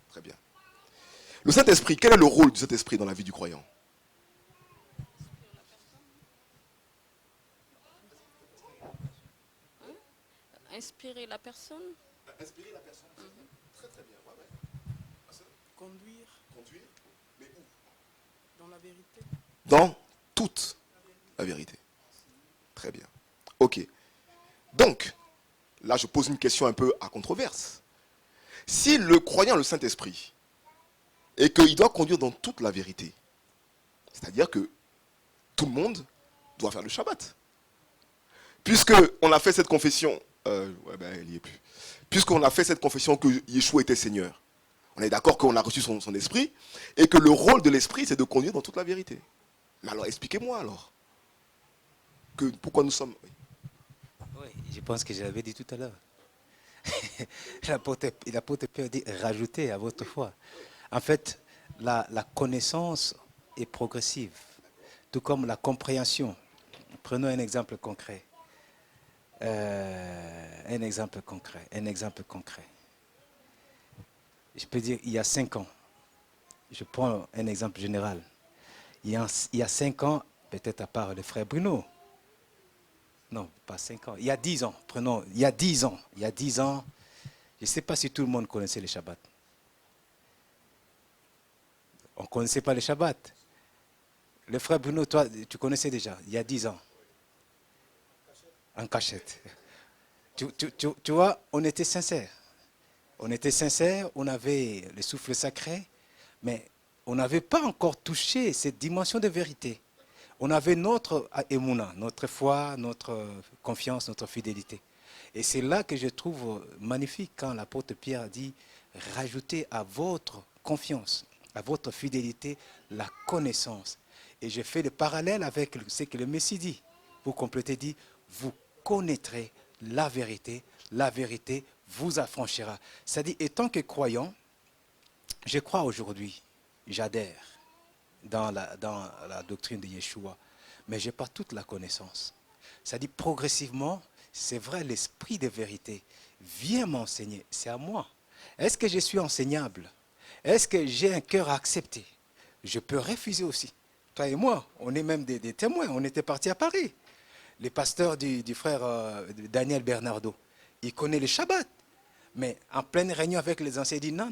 Très bien. Le Saint-Esprit, quel est le rôle du Saint-Esprit dans la vie du croyant? Inspirer la personne. Inspirer la personne. Très très bien. Ouais. Conduire Mais où? dans la vérité. Dans toute la vérité. Très bien. Ok. Donc, là je pose une question un peu à controverse. Si le croyant a le Saint-Esprit et qu'il doit conduire dans toute la vérité, c'est-à-dire que tout le monde doit faire le Shabbat. Puisqu'on a fait cette confession, elle n'y est plus. Puisqu'on a fait cette confession que Yeshua était Seigneur, on est d'accord qu'on a reçu son esprit et que le rôle de l'esprit, c'est de conduire dans toute la vérité. Mais alors, expliquez-moi alors. Pourquoi nous sommes... Oui, je pense que je l'avais dit tout à l'heure. L'apôtre Pierre dit « rajoutez à votre foi ». En fait, la connaissance est progressive, tout comme la compréhension. Prenons un exemple concret. Un exemple concret. Un exemple concret. Je peux dire, il y a 5 ans, je prends un exemple général. Il y a 5 ans, peut-être à part le frère Bruno. Non, pas 5 ans. Il y a 10 ans, prenons, il y a 10 ans. Il y a 10 ans, je ne sais pas si tout le monde connaissait les Shabbats. On ne connaissait pas les Shabbats. Le frère Bruno, toi, tu connaissais déjà, il y a 10 ans. En cachette. Tu vois, on était sincères. On était sincères, on avait le souffle sacré, mais on n'avait pas encore touché cette dimension de vérité. On avait notre émouna, notre foi, notre confiance, notre fidélité. Et c'est là que je trouve magnifique quand l'apôtre Pierre dit « Rajoutez à votre confiance, à votre fidélité, la connaissance. » Et je fais le parallèle avec ce que le Messie dit. Pour compléter, dit « Vous connaîtrez la vérité vous affranchira. » C'est-à-dire, étant que croyant, je crois aujourd'hui, j'adhère dans la doctrine de Yeshua, mais je n'ai pas toute la connaissance. C'est-à-dire, progressivement, c'est vrai, l'esprit de vérité vient m'enseigner, c'est à moi. Est-ce que je suis enseignable? Est-ce que j'ai un cœur à accepter? Je peux refuser aussi. Toi et moi, on est même des témoins, on était partis à Paris. Le pasteur du frère Daniel Bernardo, il connaît le Shabbat. Mais en pleine réunion avec les anciens, il dit non,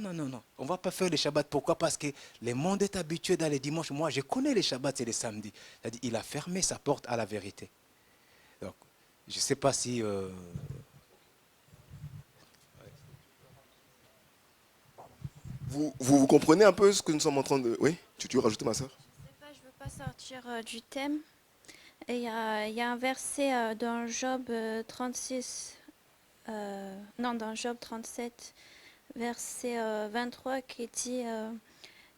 on ne va pas faire le Shabbat. Pourquoi? Parce que le monde est habitué dans les dimanches. Moi, je connais les Shabbats et les samedis. C'est-à-dire, il a fermé sa porte à la vérité. Donc, je ne sais pas si... Vous comprenez un peu ce que nous sommes en train de... Oui, tu veux rajouter, ma soeur? Je ne veux pas sortir du thème. Et il y a un verset dans Job 36, dans Job 37, verset 23 qui dit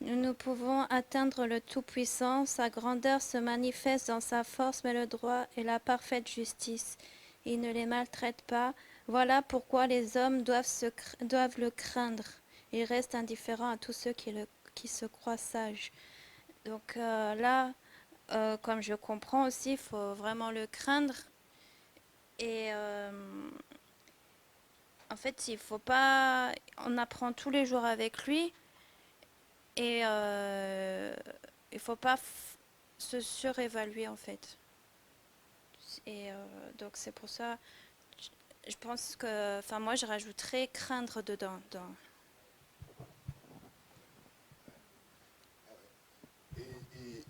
nous pouvons atteindre le Tout-Puissant, sa grandeur se manifeste dans sa force, mais le droit et la parfaite justice. Il ne les maltraite pas. Voilà pourquoi les hommes doivent le craindre. Il reste indifférent à tous ceux qui se croient sages. Donc là, comme je comprends aussi, il faut vraiment le craindre. Et en fait, il faut pas... On apprend tous les jours avec lui. Et il ne faut pas se surévaluer, en fait. Et donc, c'est pour ça, je pense que... Enfin, moi, je rajouterais craindre dedans.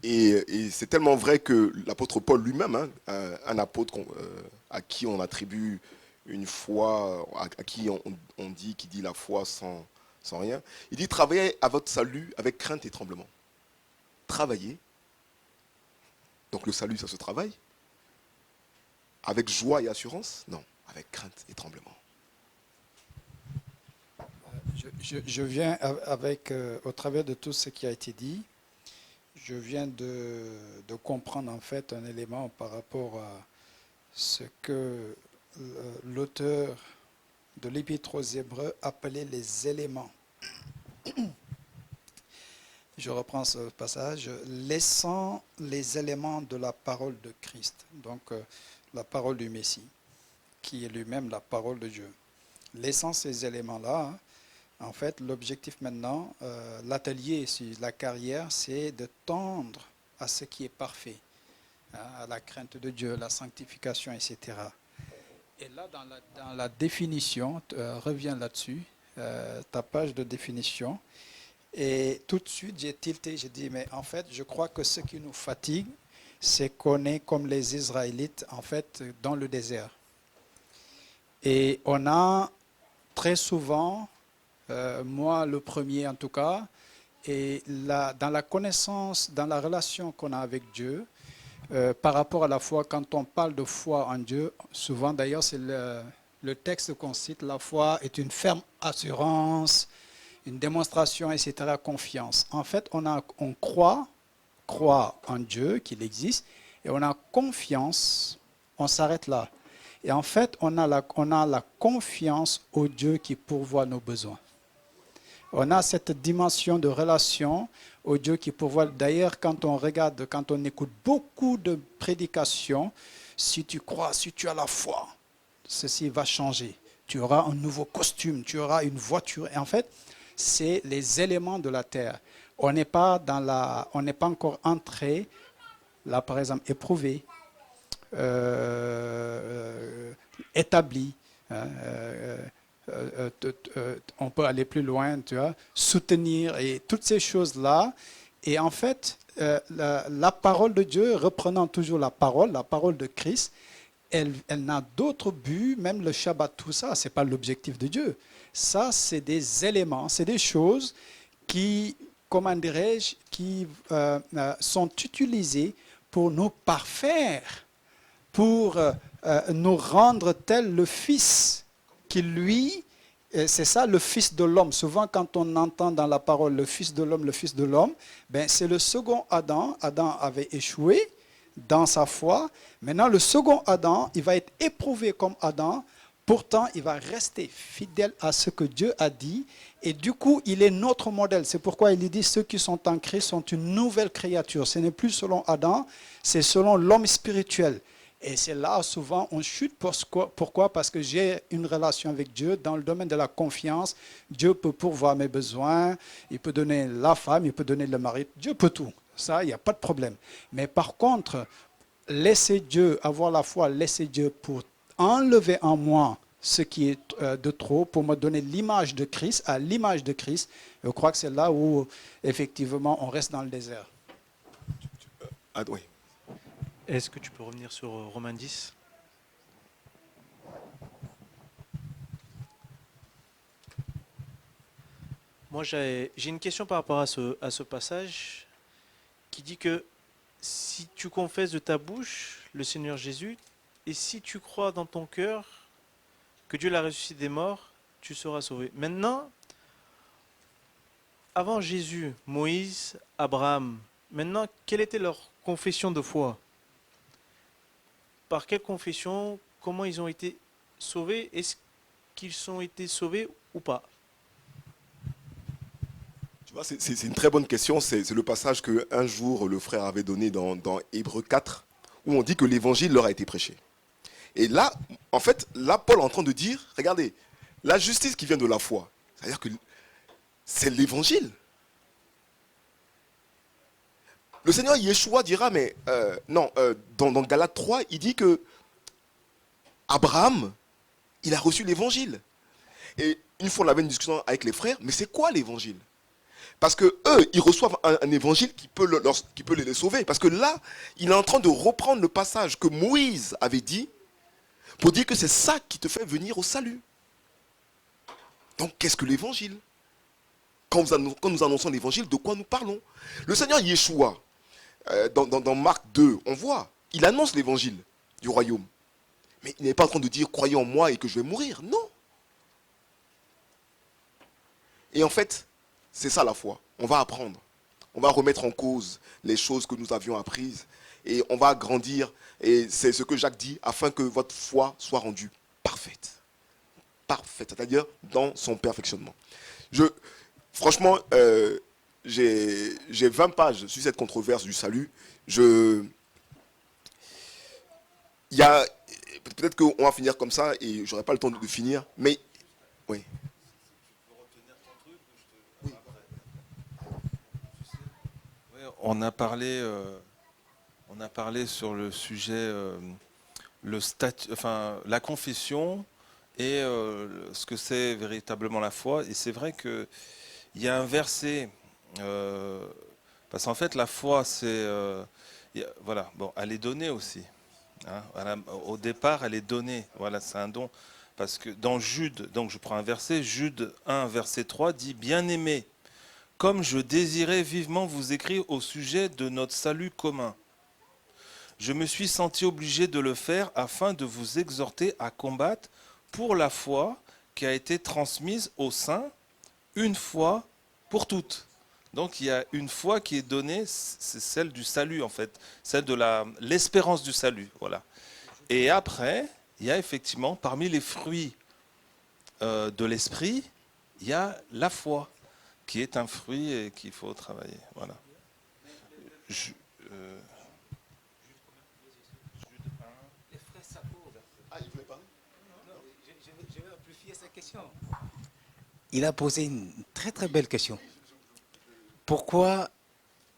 Et c'est tellement vrai que l'apôtre Paul lui-même, un apôtre à qui on attribue une foi, à qui on dit qu'il dit la foi sans rien, il dit travaillez à votre salut avec crainte et tremblement. Travaillez. Donc le salut, ça se travaille. Avec joie et assurance? Non, avec crainte et tremblement. Je viens avec, au travers de tout ce qui a été dit, je viens de comprendre en fait un élément par rapport à ce que l'auteur de l'Épître aux Hébreux appelait les éléments. Je reprends ce passage. Laissant les éléments de la parole de Christ, donc la parole du Messie, qui est lui-même la parole de Dieu. Laissant ces éléments-là, en fait, l'objectif maintenant, l'atelier, la carrière, c'est de tendre à ce qui est parfait, à la crainte de Dieu, la sanctification, etc. Et là, dans la définition, reviens là-dessus, ta page de définition, et tout de suite, j'ai tilté, j'ai dit, mais en fait, je crois que ce qui nous fatigue, c'est qu'on est comme les Israélites, en fait, dans le désert. Et on a très souvent... moi, le premier en tout cas, et dans la connaissance, dans la relation qu'on a avec Dieu, par rapport à la foi, quand on parle de foi en Dieu, souvent d'ailleurs c'est le texte qu'on cite, la foi est une ferme assurance, une démonstration, etc., confiance. En fait, on croit en Dieu, qu'il existe, et on a confiance, on s'arrête là. Et en fait, on a la confiance au Dieu qui pourvoit nos besoins. On a cette dimension de relation au Dieu qui pourvoit. D'ailleurs, quand on regarde, quand on écoute beaucoup de prédications, si tu crois, si tu as la foi, ceci va changer. Tu auras un nouveau costume, tu auras une voiture. Et en fait, c'est les éléments de la terre. On n'est pas encore entré, là par exemple, éprouvé, établi. On peut aller plus loin, tu vois, soutenir et toutes ces choses-là. Et en fait, la parole de Dieu, reprenant toujours la parole de Christ, elle n'a d'autre but, même le Shabbat, tout ça, ce n'est pas l'objectif de Dieu. Ça, c'est des éléments, c'est des choses qui, comment dirais-je, qui sont utilisées pour nous parfaire, pour nous rendre tel le Fils qui, lui, c'est ça le Fils de l'homme. Souvent, quand on entend dans la parole le Fils de l'homme, ben, c'est le second Adam. Adam avait échoué dans sa foi. Maintenant, le second Adam, il va être éprouvé comme Adam. Pourtant, il va rester fidèle à ce que Dieu a dit. Et du coup, il est notre modèle. C'est pourquoi il dit, ceux qui sont en Christ sont une nouvelle créature. Ce n'est plus selon Adam, c'est selon l'homme spirituel. Et c'est là, souvent, on chute. Pourquoi? Parce que j'ai une relation avec Dieu dans le domaine de la confiance. Dieu peut pourvoir mes besoins. Il peut donner la femme, il peut donner le mari. Dieu peut tout. Ça, il n'y a pas de problème. Mais par contre, laisser Dieu, avoir la foi, laisser Dieu pour enlever en moi ce qui est de trop, pour me donner l'image de Christ, à l'image de Christ, je crois que c'est là où, effectivement, on reste dans le désert. Ah oui. Est-ce que tu peux revenir sur Romains 10? Moi, j'ai une question par rapport à ce passage qui dit que si tu confesses de ta bouche le Seigneur Jésus, et si tu crois dans ton cœur que Dieu l'a ressuscité des morts, tu seras sauvé. Maintenant, avant Jésus, Moïse, Abraham, maintenant, quelle était leur confession de foi? Par quelle confession? Comment ils ont été sauvés? Est-ce qu'ils ont été sauvés ou pas? Tu vois, c'est une très bonne question. C'est le passage qu'un jour le frère avait donné dans Hébreux 4, où on dit que l'évangile leur a été prêché. Et là, en fait, là, Paul est en train de dire, regardez, la justice qui vient de la foi, c'est-à-dire que c'est l'évangile. Le Seigneur Yeshua dira, mais non, dans Galates 3, il dit que Abraham, il a reçu l'évangile. Et une fois, on avait une discussion avec les frères, mais c'est quoi l'évangile? Parce que eux, ils reçoivent un évangile qui peut les sauver. Parce que là, il est en train de reprendre le passage que Moïse avait dit pour dire que c'est ça qui te fait venir au salut. Donc, qu'est-ce que l'évangile? Quand nous annonçons l'évangile, de quoi nous parlons? Le Seigneur Yeshua, dans Marc 2, on voit, il annonce l'évangile du royaume. Mais il n'est pas en train de dire, croyez en moi et que je vais mourir. Non. Et en fait, c'est ça la foi. On va apprendre. On va remettre en cause les choses que nous avions apprises. Et on va grandir. Et c'est ce que Jacques dit, afin que votre foi soit rendue parfaite. Parfaite, c'est-à-dire dans son perfectionnement. Franchement, j'ai 20 pages sur cette controverse du salut. Peut-être qu'on va finir comme ça et j'aurai pas le temps de finir. Mais, oui. On a parlé sur le sujet, la confession et ce que c'est véritablement la foi. Et c'est vrai qu'il y a un verset, parce qu'en fait la foi, c'est, voilà, bon, elle est donnée aussi. Hein, au départ, elle est donnée. Voilà, c'est un don. Parce que dans Jude, donc je prends un verset, Jude 1, verset 3 dit « Bien-aimés, comme je désirais vivement vous écrire au sujet de notre salut commun. Je me suis senti obligé de le faire afin de vous exhorter à combattre pour la foi qui a été transmise aux saints une fois pour toutes. » Donc il y a une foi qui est donnée, c'est celle du salut en fait, celle de l'espérance du salut. Voilà. Et après, il y a effectivement, parmi les fruits de l'esprit, il y a la foi, qui est un fruit et qu'il faut travailler. Voilà. il a posé une très très belle question. Pourquoi,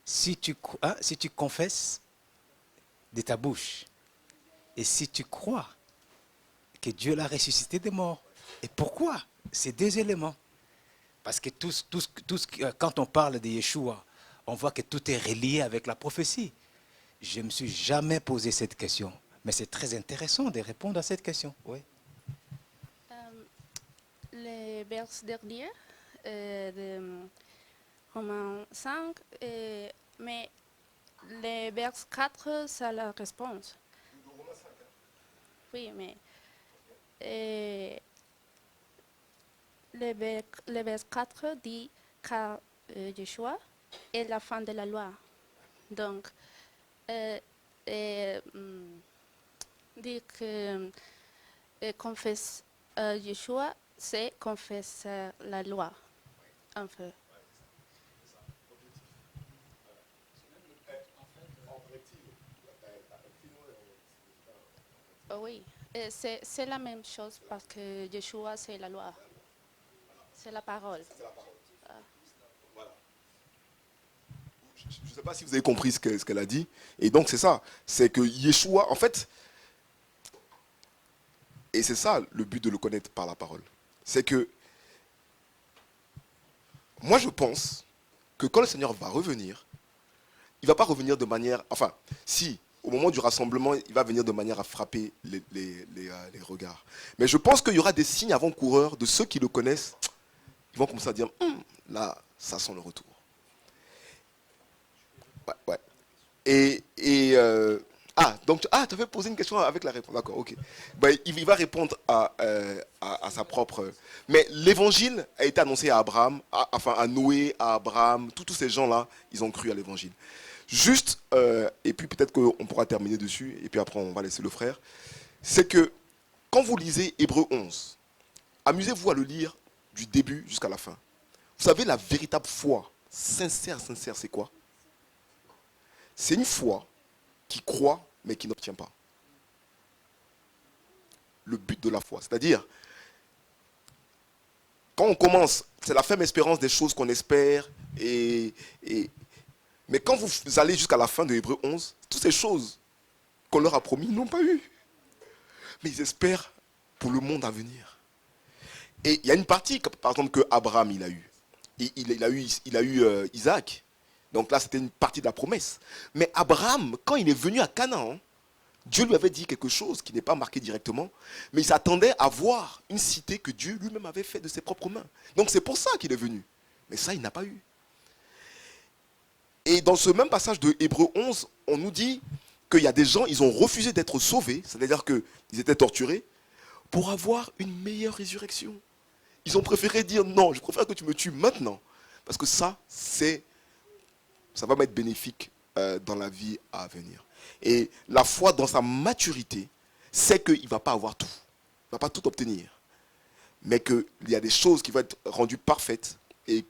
si tu confesses de ta bouche, et si tu crois que Dieu l'a ressuscité des morts, et pourquoi ces deux éléments? Parce que quand on parle de Yeshua, on voit que tout est relié avec la prophétie. Je ne me suis jamais posé cette question, mais c'est très intéressant de répondre à cette question. Oui. Les versets derniers de Romains 5, mais les versets 4, c'est la réponse. Oui, mais le verset 4 dit car Yeshua est la fin de la loi. Donc, dire que confesse Yeshua, c'est confesser la loi. Un peu. Oui, c'est la même chose parce que Yeshua, c'est la loi. C'est la parole. Je ne sais pas si vous avez compris ce qu'elle a dit. Et donc, c'est ça. C'est que Yeshua, en fait, et c'est ça le but de le connaître par la parole. C'est que, moi, je pense que quand le Seigneur va revenir, il ne va pas revenir de manière... Enfin, si, au moment du rassemblement, il va venir de manière à frapper les regards. Mais je pense qu'il y aura des signes avant-coureurs de ceux qui le connaissent. Ils vont commencer à dire, là, ça sent le retour. Ouais. Donc, tu avais posé une question avec la réponse. D'accord, ok. Il va répondre à sa propre... Mais l'évangile a été annoncé à Abraham, à Noé, à Abraham, tous ces gens-là, ils ont cru à l'évangile. Juste, et puis peut-être qu'on pourra terminer dessus, et puis après on va laisser le frère, c'est que quand vous lisez Hébreux 11, amusez-vous à le lire du début jusqu'à la fin. Vous savez, la véritable foi, sincère, c'est quoi? C'est une foi qui croit, mais qui n'obtient pas. Le but de la foi. C'est-à-dire, quand on commence, c'est la ferme espérance des choses qu'on espère. Mais quand vous allez jusqu'à la fin de Hébreux 11, toutes ces choses qu'on leur a promis, ils n'ont pas eu. Mais ils espèrent pour le monde à venir. Et il y a une partie, par exemple, que Abraham il a eu. Il a eu Isaac. Donc là, c'était une partie de la promesse. Mais Abraham, quand il est venu à Canaan, Dieu lui avait dit quelque chose qui n'est pas marqué directement, mais il s'attendait à voir une cité que Dieu lui-même avait faite de ses propres mains. Donc c'est pour ça qu'il est venu. Mais ça, il n'a pas eu. Et dans ce même passage de Hébreux 11, on nous dit qu'il y a des gens, ils ont refusé d'être sauvés, c'est-à-dire qu'ils étaient torturés, pour avoir une meilleure résurrection. Ils ont préféré dire non, je préfère que tu me tues maintenant, parce que ça va m'être bénéfique dans la vie à venir. Et la foi dans sa maturité, c'est qu'il ne va pas avoir tout. Il ne va pas tout obtenir. Mais qu'il y a des choses qui vont être rendues parfaites et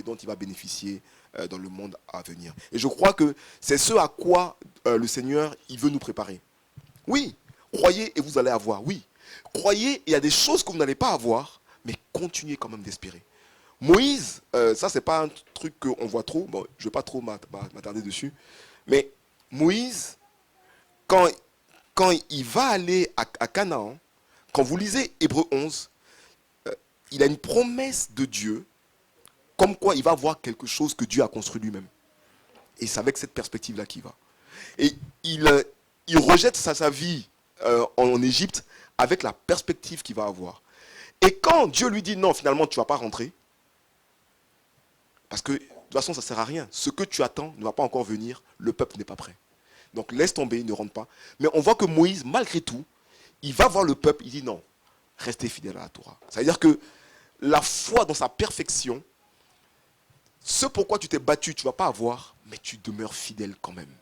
dont il va bénéficier dans le monde à venir. Et je crois que c'est ce à quoi le Seigneur il veut nous préparer. Oui, croyez et vous allez avoir. Oui, croyez et il y a des choses que vous n'allez pas avoir, mais continuez quand même d'espérer. Moïse, ça c'est pas un truc qu'on voit trop, bon, je ne vais pas trop m'attarder dessus, mais Moïse, quand il va aller à Canaan, quand vous lisez Hébreux 11, il a une promesse de Dieu, comme quoi il va voir quelque chose que Dieu a construit lui-même. Et c'est avec cette perspective-là qu'il va. Et il rejette sa vie en Égypte avec la perspective qu'il va avoir. Et quand Dieu lui dit non, finalement tu ne vas pas rentrer, parce que de toute façon ça ne sert à rien, ce que tu attends ne va pas encore venir, le peuple n'est pas prêt. Donc laisse tomber, ne rentre pas. Mais on voit que Moïse, malgré tout, il va voir le peuple, il dit non, restez fidèle à la Torah. C'est-à-dire que la foi dans sa perfection, ce pourquoi tu t'es battu, tu ne vas pas avoir, mais tu demeures fidèle quand même.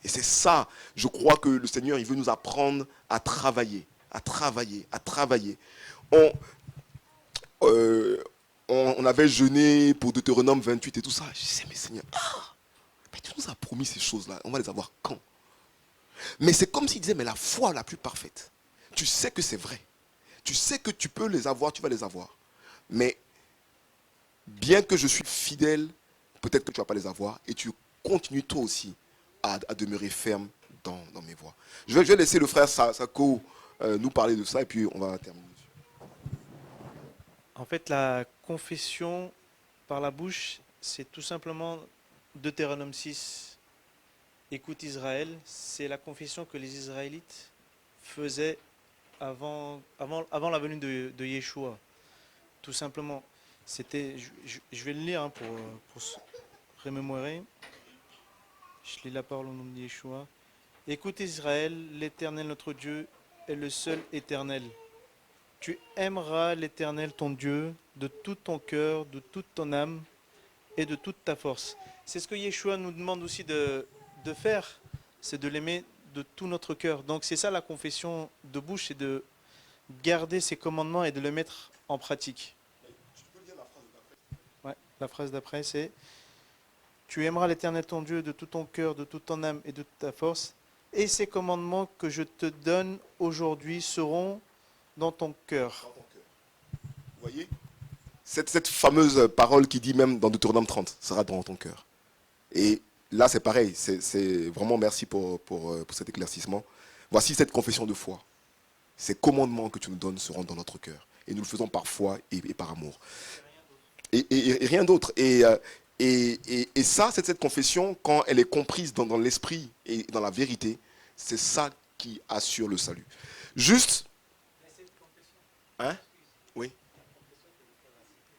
Et c'est ça, je crois que le Seigneur, il veut nous apprendre à travailler, à travailler, à travailler. On avait jeûné pour Deutéronome 28 et tout ça. Je disais, mais Seigneur, mais tu nous as promis ces choses-là, on va les avoir quand? Mais c'est comme s'il disait, mais la foi la plus parfaite, tu sais que c'est vrai. Tu sais que tu peux les avoir, tu vas les avoir. Mais bien que je suis fidèle, peut-être que tu ne vas pas les avoir, et tu continues toi aussi à demeurer ferme dans mes voies. Je vais laisser le frère Sako nous parler de ça, et puis on va terminer. En fait, la confession par la bouche, c'est tout simplement Deutéronome 6. Écoute Israël, c'est la confession que les Israélites faisaient avant la venue de Yeshua. Tout simplement. C'était, je vais le lire pour se remémorer. Je lis la parole au nom de Yeshua. Écoute Israël, l'Éternel notre Dieu est le seul éternel. Tu aimeras l'Éternel ton Dieu de tout ton cœur, de toute ton âme et de toute ta force. C'est ce que Yeshua nous demande aussi de faire, c'est de l'aimer de tout notre cœur. Donc c'est ça la confession de bouche, c'est de garder ses commandements et de le mettre en pratique. Ouais, la phrase d'après c'est « Tu aimeras l'Éternel ton Dieu de tout ton cœur, de toute ton âme et de toute ta force, et ces commandements que je te donne aujourd'hui seront dans ton cœur. » Vous voyez cette fameuse parole qui dit même dans Deutéronome 30, sera dans ton cœur. Et là, c'est pareil. C'est vraiment merci pour cet éclaircissement. Voici cette confession de foi. Ces commandements que tu nous donnes seront dans notre cœur. Et nous le faisons par foi et par amour. Et rien d'autre. Et ça, c'est cette confession, quand elle est comprise dans l'esprit et dans la vérité, c'est ça qui assure le salut. Juste... Hein? Oui.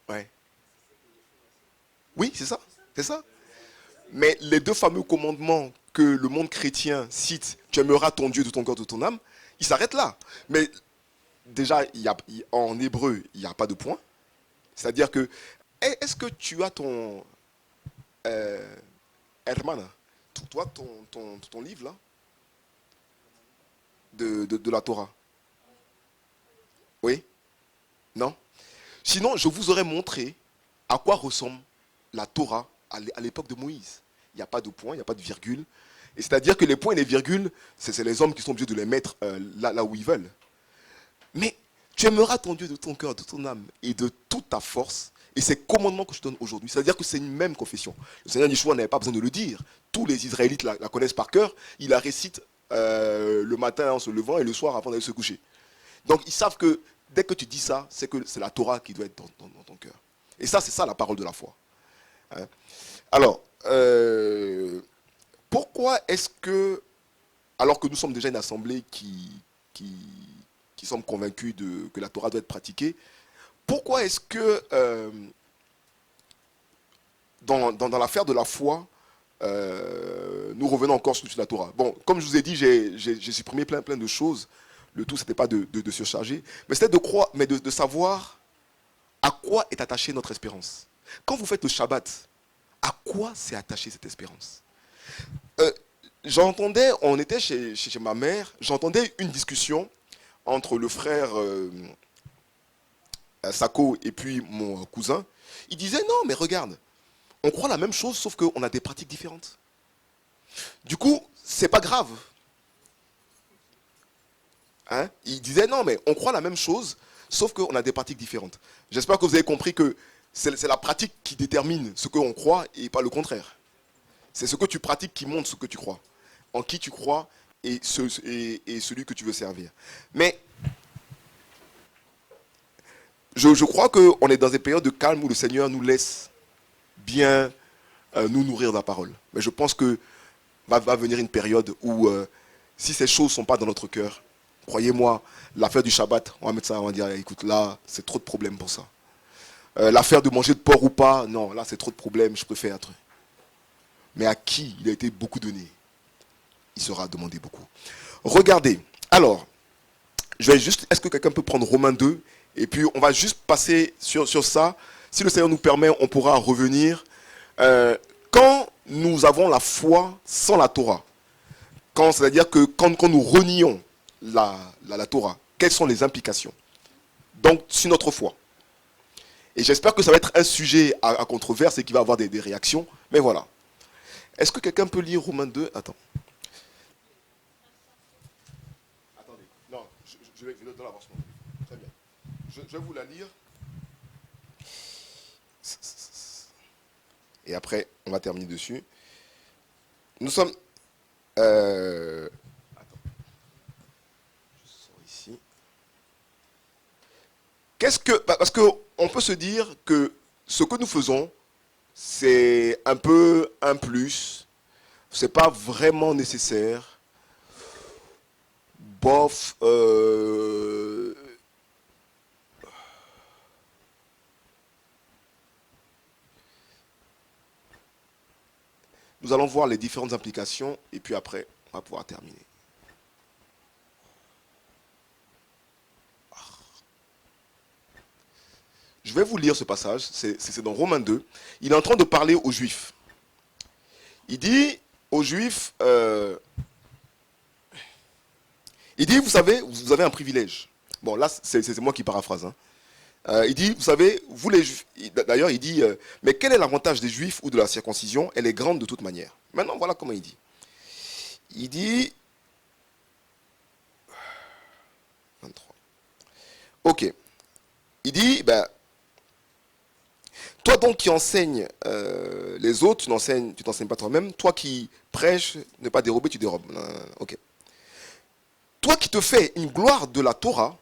Ouais. Oui, c'est ça. C'est ça. Mais les deux fameux commandements que le monde chrétien cite, tu aimeras ton Dieu de ton cœur, de ton âme, ils s'arrêtent là. Mais déjà, en hébreu, il n'y a pas de point. C'est-à-dire que, est-ce que tu as ton Herman, toi, ton livre là, de la Torah? Oui? Non? Sinon, je vous aurais montré à quoi ressemble la Torah à l'époque de Moïse. Il n'y a pas de point, il n'y a pas de virgule. Et c'est-à-dire que les points et les virgules, c'est les hommes qui sont obligés de les mettre là où ils veulent. Mais tu aimeras ton Dieu de ton cœur, de ton âme et de toute ta force. Et ces commandements que je donne aujourd'hui, c'est-à-dire que c'est une même confession. Le Seigneur Yeshua n'avait pas besoin de le dire. Tous les Israélites la connaissent par cœur. Ils la récitent le matin en se levant et le soir avant d'aller se coucher. Donc ils savent que dès que tu dis ça, c'est que c'est la Torah qui doit être dans ton cœur. Et ça, c'est ça la parole de la foi. Hein? Alors, pourquoi est-ce que, alors que nous sommes déjà une assemblée qui sommes convaincus que la Torah doit être pratiquée, pourquoi est-ce que dans l'affaire de la foi, nous revenons encore sur la Torah? Bon, comme je vous ai dit, j'ai supprimé plein de choses. Le tout, ce n'était pas de surcharger, mais c'était de croire, mais de savoir à quoi est attachée notre espérance. Quand vous faites le Shabbat, à quoi s'est attachée cette espérance? J'entendais, on était chez ma mère, j'entendais une discussion entre le frère Sako et puis mon cousin. Il disait, non, mais regarde, on croit la même chose, sauf qu'on a des pratiques différentes. Du coup, c'est pas grave. Hein? Il disait, non, mais on croit la même chose, sauf qu'on a des pratiques différentes. J'espère que vous avez compris que c'est la pratique qui détermine ce qu'on croit et pas le contraire. C'est ce que tu pratiques qui montre ce que tu crois. En qui tu crois et celui que tu veux servir. Mais je crois qu'on est dans des périodes de calme où le Seigneur nous laisse bien nous nourrir de la parole. Mais je pense que va venir une période où si ces choses ne sont pas dans notre cœur, croyez-moi, l'affaire du Shabbat, on va mettre ça, on va dire, écoute, là, c'est trop de problèmes pour ça. L'affaire de manger de porc ou pas, non, là, c'est trop de problèmes, je préfère être. Mais à qui il a été beaucoup donné, il sera demandé beaucoup. Regardez, alors, je vais juste, est-ce que quelqu'un peut prendre Romains 2, et puis on va juste passer sur ça. Si le Seigneur nous permet, on pourra revenir. Quand nous avons la foi sans la Torah, c'est-à-dire que quand nous renions la Torah, quelles sont les implications? Donc, sur notre foi. Et j'espère que ça va être un sujet à controverse et qu'il va avoir des réactions. Mais voilà. Est-ce que quelqu'un peut lire Romains 2? Attends. Attendez. Non, je vais dans l'avancement. Très bien. Je vais vous la lire. Et après, on va terminer dessus. Nous sommes... Attends. Je sors ici. Qu'est-ce que... Parce qu'on peut se dire que ce que nous faisons, c'est un peu un plus. C'est pas vraiment nécessaire. Bof. Nous allons voir les différentes implications et puis après, on va pouvoir terminer. Je vais vous lire ce passage, c'est dans Romains 2. Il est en train de parler aux Juifs. Il dit aux Juifs, il dit, vous savez, vous avez un privilège. Bon, là, c'est moi qui paraphrase. Il dit, vous savez, vous les Juifs, d'ailleurs, il dit, mais quel est l'avantage des Juifs ou de la circoncision? Elle est grande de toute manière. Maintenant, voilà comment il dit. Il dit, 23. Ok. Il dit, ben, toi donc qui enseignes les autres, tu t'enseignes pas toi-même. Toi qui prêches, ne pas dérober, tu dérobes. Non, ok. Toi qui te fais une gloire de la Torah,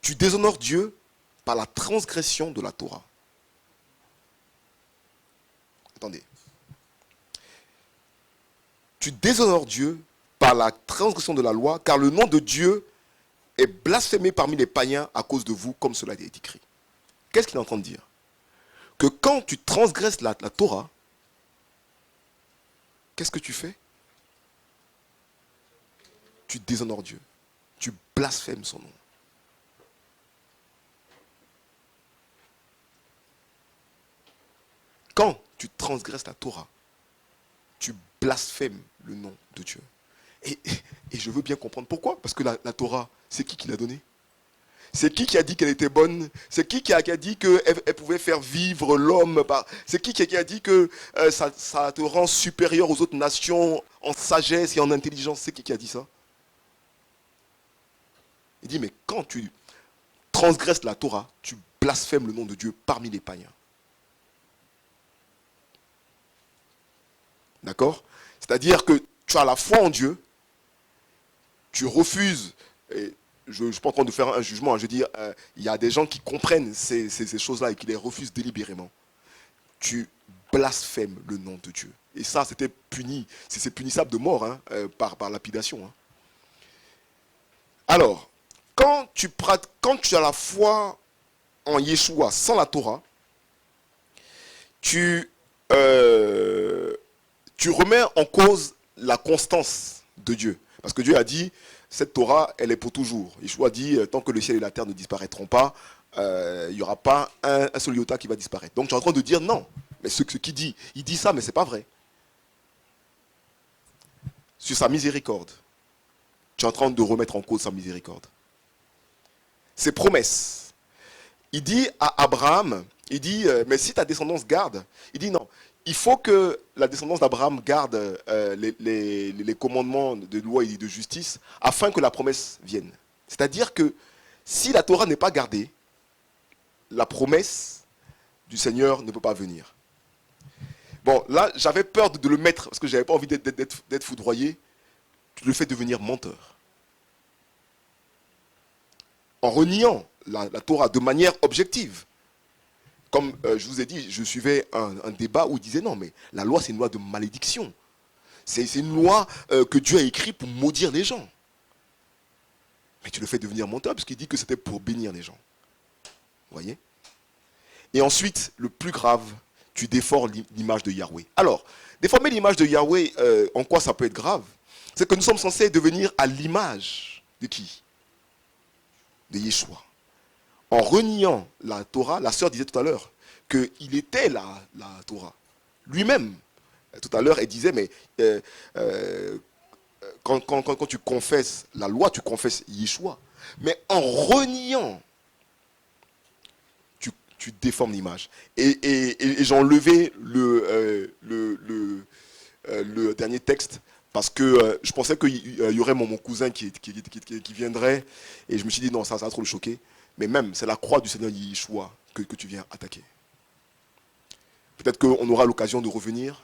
tu déshonores Dieu par la transgression de la Torah. Attendez. Tu déshonores Dieu par la transgression de la loi, car le nom de Dieu est blasphémé parmi les païens à cause de vous, comme cela est écrit. Qu'est-ce qu'il est en train de dire? Que quand tu transgresses la Torah, qu'est-ce que tu fais? Tu déshonores Dieu. Tu blasphèmes son nom. Quand tu transgresses la Torah, tu blasphèmes le nom de Dieu. Et je veux bien comprendre pourquoi. Parce que la Torah, c'est qui l'a donnée? C'est qui a dit qu'elle était bonne? C'est qui a dit qu'elle pouvait faire vivre l'homme? C'est qui a dit que ça te rend supérieur aux autres nations en sagesse et en intelligence? C'est qui a dit ça? Il dit, mais quand tu transgresses la Torah, tu blasphèmes le nom de Dieu parmi les païens. D'accord? C'est-à-dire que tu as la foi en Dieu, tu refuses, et je ne suis pas en train de faire un jugement, je veux dire, il y a des gens qui comprennent ces choses-là et qui les refusent délibérément. Tu blasphèmes le nom de Dieu. Et ça, c'était puni, c'est punissable de mort par lapidation. Alors, quand tu as la foi en Yeshua sans la Torah, tu remets en cause la constance de Dieu. Parce que Dieu a dit, cette Torah, elle est pour toujours. Yeshua dit, tant que le ciel et la terre ne disparaîtront pas, il n'y aura pas un seul iota qui va disparaître. Donc tu es en train de dire non. Mais ce qui dit, il dit ça, mais ce n'est pas vrai. Sur sa miséricorde, tu es en train de remettre en cause sa miséricorde. Ses promesses. Il dit à Abraham, il dit, mais si ta descendance garde, il dit non, il faut que la descendance d'Abraham garde les commandements de loi et de justice afin que la promesse vienne. C'est-à-dire que si la Torah n'est pas gardée, la promesse du Seigneur ne peut pas venir. Bon, là, j'avais peur de le mettre parce que je n'avais pas envie d'être foudroyé. Tu le fais devenir menteur. En reniant la Torah de manière objective. Comme je vous ai dit, je suivais un débat où il disait non, mais la loi c'est une loi de malédiction. C'est une loi que Dieu a écrite pour maudire les gens. Mais tu le fais devenir menteur parce qu'il dit que c'était pour bénir les gens. Vous voyez? Et ensuite, le plus grave, tu déformes l'image de Yahweh. Alors, déformer l'image de Yahweh, en quoi ça peut être grave? C'est que nous sommes censés devenir à l'image de qui? De Yeshua. En reniant la Torah, la sœur disait tout à l'heure qu'il était la Torah. Lui-même, tout à l'heure, elle disait, mais quand tu confesses la loi, tu confesses Yeshua. Mais en reniant, tu déformes l'image. Et j'ai enlevé le dernier texte parce que je pensais qu'il y aurait mon cousin qui viendrait. Et je me suis dit, non, ça va trop le choquer. Mais même, c'est la croix du Seigneur Yeshua que tu viens attaquer. peut-être qu'on aura l'occasion de revenir.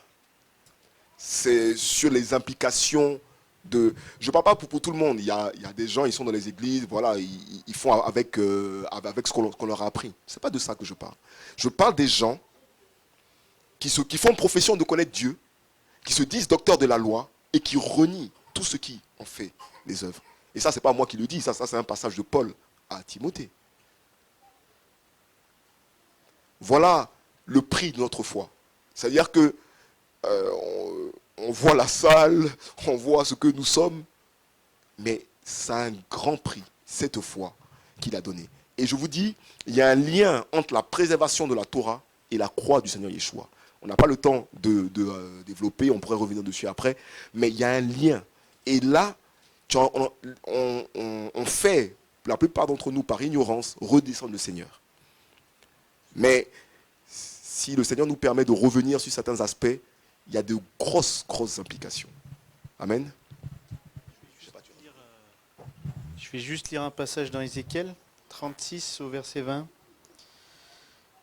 C'est sur les implications de... Je ne parle pas pour tout le monde. Il y a des gens, ils sont dans les églises, voilà, ils font avec ce qu'on leur a appris. Ce n'est pas de ça que je parle. Je parle des gens qui font profession de connaître Dieu, qui se disent docteurs de la loi et qui renient tout ce qui en fait les œuvres. Et ça, ce n'est pas moi qui le dis, ça c'est un passage de Paul à Timothée. Voilà le prix de notre foi. C'est-à-dire que on voit la salle, on voit ce que nous sommes, mais ça a un grand prix, cette foi qu'il a donnée. Et je vous dis, il y a un lien entre la préservation de la Torah et la croix du Seigneur Yeshua. On n'a pas le temps de développer, on pourrait revenir dessus après, mais il y a un lien. Et là, on fait, la plupart d'entre nous, par ignorance, redescendre le Seigneur. Mais si le Seigneur nous permet de revenir sur certains aspects, il y a de grosses implications. Amen. Je vais juste lire un passage dans Ézéchiel 36 au verset 20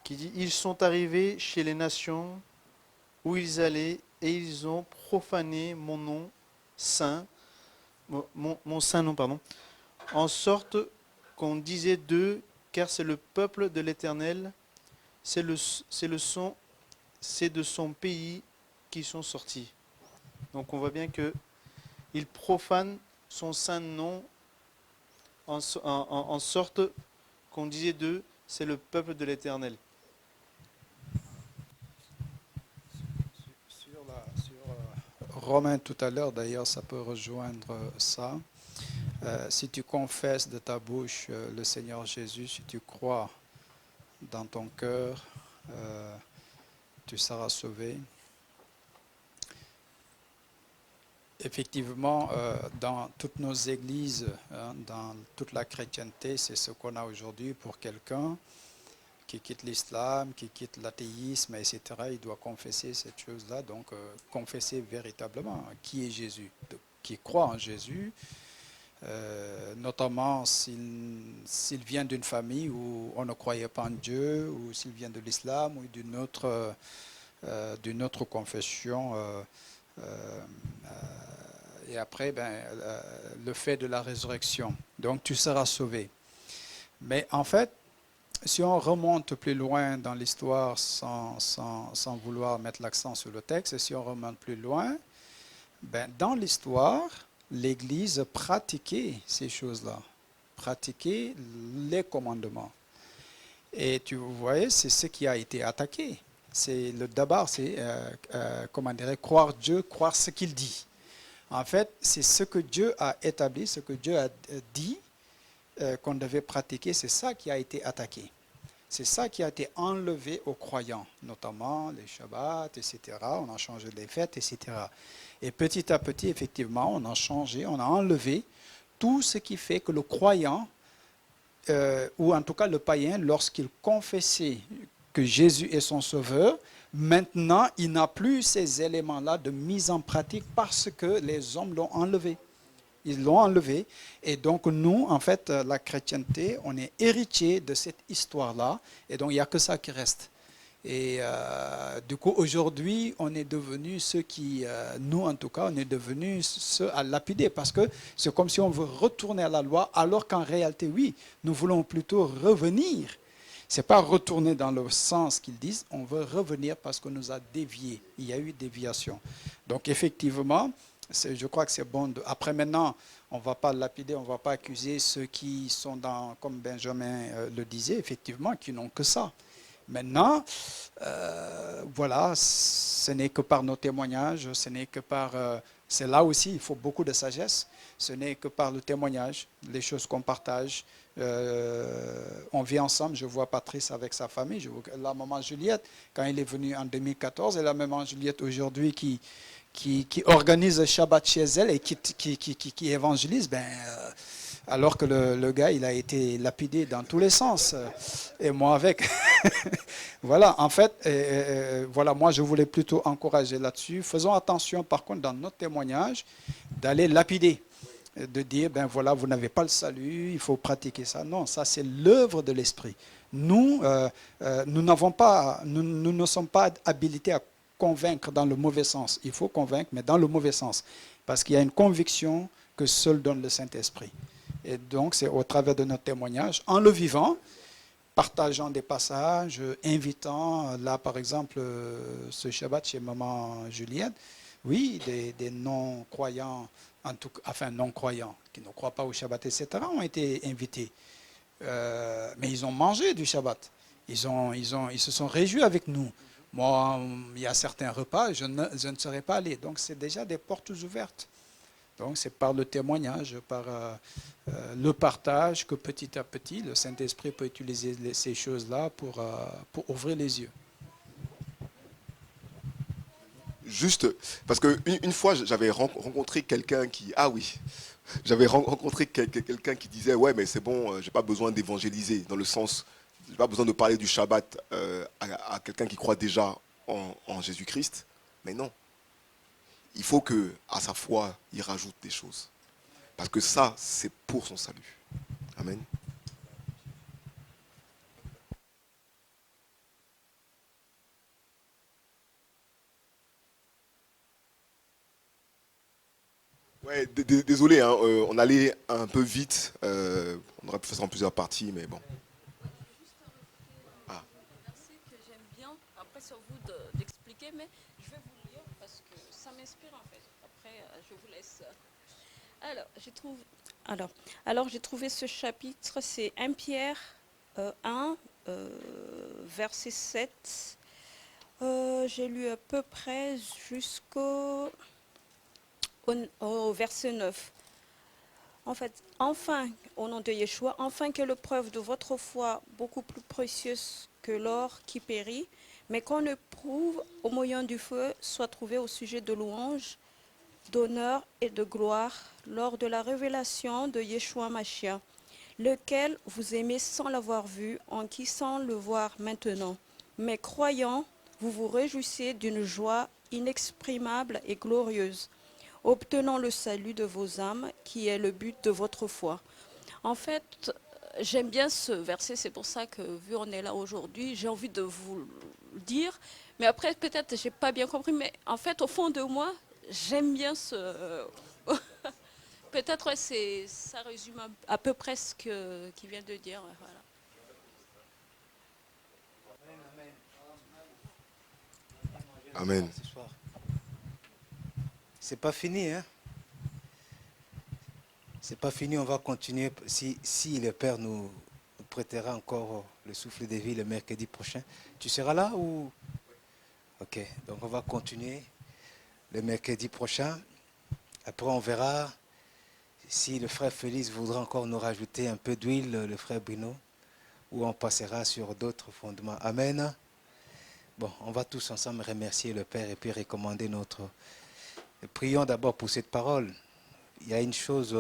qui dit « Ils sont arrivés chez les nations où ils allaient et ils ont profané mon nom saint, mon saint nom, pardon, en sorte qu'on disait d'eux, car c'est le peuple de l'Éternel, c'est de son pays qui sont sortis. » Donc on voit bien qu'ils profanent son saint nom en sorte qu'on disait d'eux, c'est le peuple de l'Éternel. Sur Romain tout à l'heure, d'ailleurs, ça peut rejoindre ça. Si tu confesses de ta bouche le Seigneur Jésus, si tu crois dans ton cœur, tu seras sauvé. Effectivement, dans toutes nos églises, dans toute la chrétienté, c'est ce qu'on a aujourd'hui pour quelqu'un qui quitte l'islam, qui quitte l'athéisme, etc. Il doit confesser cette chose-là, donc confesser véritablement qui est Jésus, qui croit en Jésus, notamment s'il vient d'une famille où on ne croyait pas en Dieu, ou s'il vient de l'islam, ou d'une autre confession. Et après, le fait de la résurrection. Donc, tu seras sauvé. Mais en fait, si on remonte plus loin dans l'histoire sans vouloir mettre l'accent sur le texte, et si on remonte plus loin, dans l'histoire, l'Église pratiquait ces choses-là, pratiquait les commandements. Et tu voyez, c'est ce qui a été attaqué. D'abord, c'est croire Dieu, croire ce qu'il dit. En fait, c'est ce que Dieu a établi, ce que Dieu a dit qu'on devait pratiquer, c'est ça qui a été attaqué. C'est ça qui a été enlevé aux croyants, notamment les Shabbats, etc. On a changé les fêtes, etc. Et petit à petit, effectivement, on a changé, on a enlevé tout ce qui fait que le croyant, ou en tout cas le païen, lorsqu'il confessait que Jésus est son sauveur, maintenant, il n'a plus ces éléments-là de mise en pratique parce que les hommes l'ont enlevé. Ils l'ont enlevé. Et donc, nous, en fait, la chrétienté, on est héritier de cette histoire-là. Et donc, il n'y a que ça qui reste. Et du coup, aujourd'hui, on est devenus ceux qui, nous en tout cas, on est devenus ceux à lapider. Parce que c'est comme si on veut retourner à la loi, alors qu'en réalité, oui, nous voulons plutôt revenir. Ce n'est pas retourner dans le sens qu'ils disent, on veut revenir parce qu'on nous a déviés. Il y a eu déviation. Donc effectivement, je crois que c'est bon. Après maintenant, on ne va pas lapider, on ne va pas accuser ceux qui sont dans, comme Benjamin le disait, effectivement, qui n'ont que ça. Maintenant, voilà, ce n'est que par nos témoignages, ce n'est que par... c'est là aussi, il faut beaucoup de sagesse. Ce n'est que par le témoignage, les choses qu'on partage. On vit ensemble, je vois Patrice avec sa famille, je vois la maman Juliette, quand il est venu en 2014, et la maman Juliette aujourd'hui qui organise le Shabbat chez elle et qui évangélise, alors que le gars, il a été lapidé dans tous les sens, et moi avec. Voilà, en fait, voilà, moi je voulais plutôt encourager là-dessus. Faisons attention par contre dans notre témoignage d'aller lapider. de dire, ben voilà, vous n'avez pas le salut, il faut pratiquer ça. Non, ça c'est l'œuvre de l'Esprit. Nous, nous ne sommes pas habilités à convaincre dans le mauvais sens. Il faut convaincre, mais dans le mauvais sens. Parce qu'il y a une conviction que seul donne le Saint-Esprit. Et donc, c'est au travers de notre témoignage, en le vivant, partageant des passages, invitant, là par exemple, ce Shabbat chez Maman Juliette, oui, des non-croyants, enfin non-croyants, qui ne croient pas au Shabbat, etc., ont été invités. Mais ils ont mangé du Shabbat. Ils se sont réjouis avec nous. Moi, il y a certains repas, je ne serais pas allé. Donc, c'est déjà des portes ouvertes. Donc, c'est par le témoignage, par le partage que petit à petit, le Saint-Esprit peut utiliser ces choses-là pour ouvrir les yeux. Juste, parce qu'une fois, j'avais rencontré quelqu'un qui... Ah oui, j'avais rencontré quelqu'un qui disait, ouais, mais c'est bon, j'ai pas besoin d'évangéliser, dans le sens, j'ai pas besoin de parler du Shabbat à quelqu'un qui croit déjà en Jésus-Christ. Mais non. Il faut qu'à sa foi, il rajoute des choses. Parce que ça, c'est pour son salut. Amen. Ouais, désolé, hein, on allait un peu vite. On aurait pu faire ça en plusieurs parties, mais bon. Un verset que j'aime bien. Après, c'est à vous d'expliquer, mais je vais vous lire parce que ça m'inspire en fait. Après, je vous laisse. Alors, j'ai trouvé ce chapitre, c'est 1 Pierre 1, verset 7. J'ai lu à peu près jusqu'au verset 9. En fait, enfin, au nom de Yeshua, enfin que le preuve de votre foi, beaucoup plus précieuse que l'or qui périt, mais qu'on éprouve au moyen du feu, soit trouvée au sujet de louange, d'honneur et de gloire lors de la révélation de Yeshua Mashiach, lequel vous aimez sans l'avoir vu, en qui sans le voir maintenant. Mais croyant, vous vous réjouissez d'une joie inexprimable et glorieuse, obtenant le salut de vos âmes, qui est le but de votre foi. En fait, j'aime bien ce verset, c'est pour ça que, vu on est là aujourd'hui, j'ai envie de vous le dire. Mais après, peut-être, j'ai pas bien compris, mais en fait, au fond de moi, j'aime bien ce... peut-être, ouais, ça résume à peu près ce qu'il vient de dire. Voilà. Amen. C'est pas fini, hein? C'est pas fini, on va continuer. Si le Père nous prêtera encore le souffle de vie le mercredi prochain. Tu seras là ou? Ok, donc on va continuer le mercredi prochain. Après, on verra si le frère Félix voudra encore nous rajouter un peu d'huile, le frère Bruno, ou on passera sur d'autres fondements. Amen. Bon, on va tous ensemble remercier le Père et puis recommander notre... Prions d'abord pour cette parole. Il y a une chose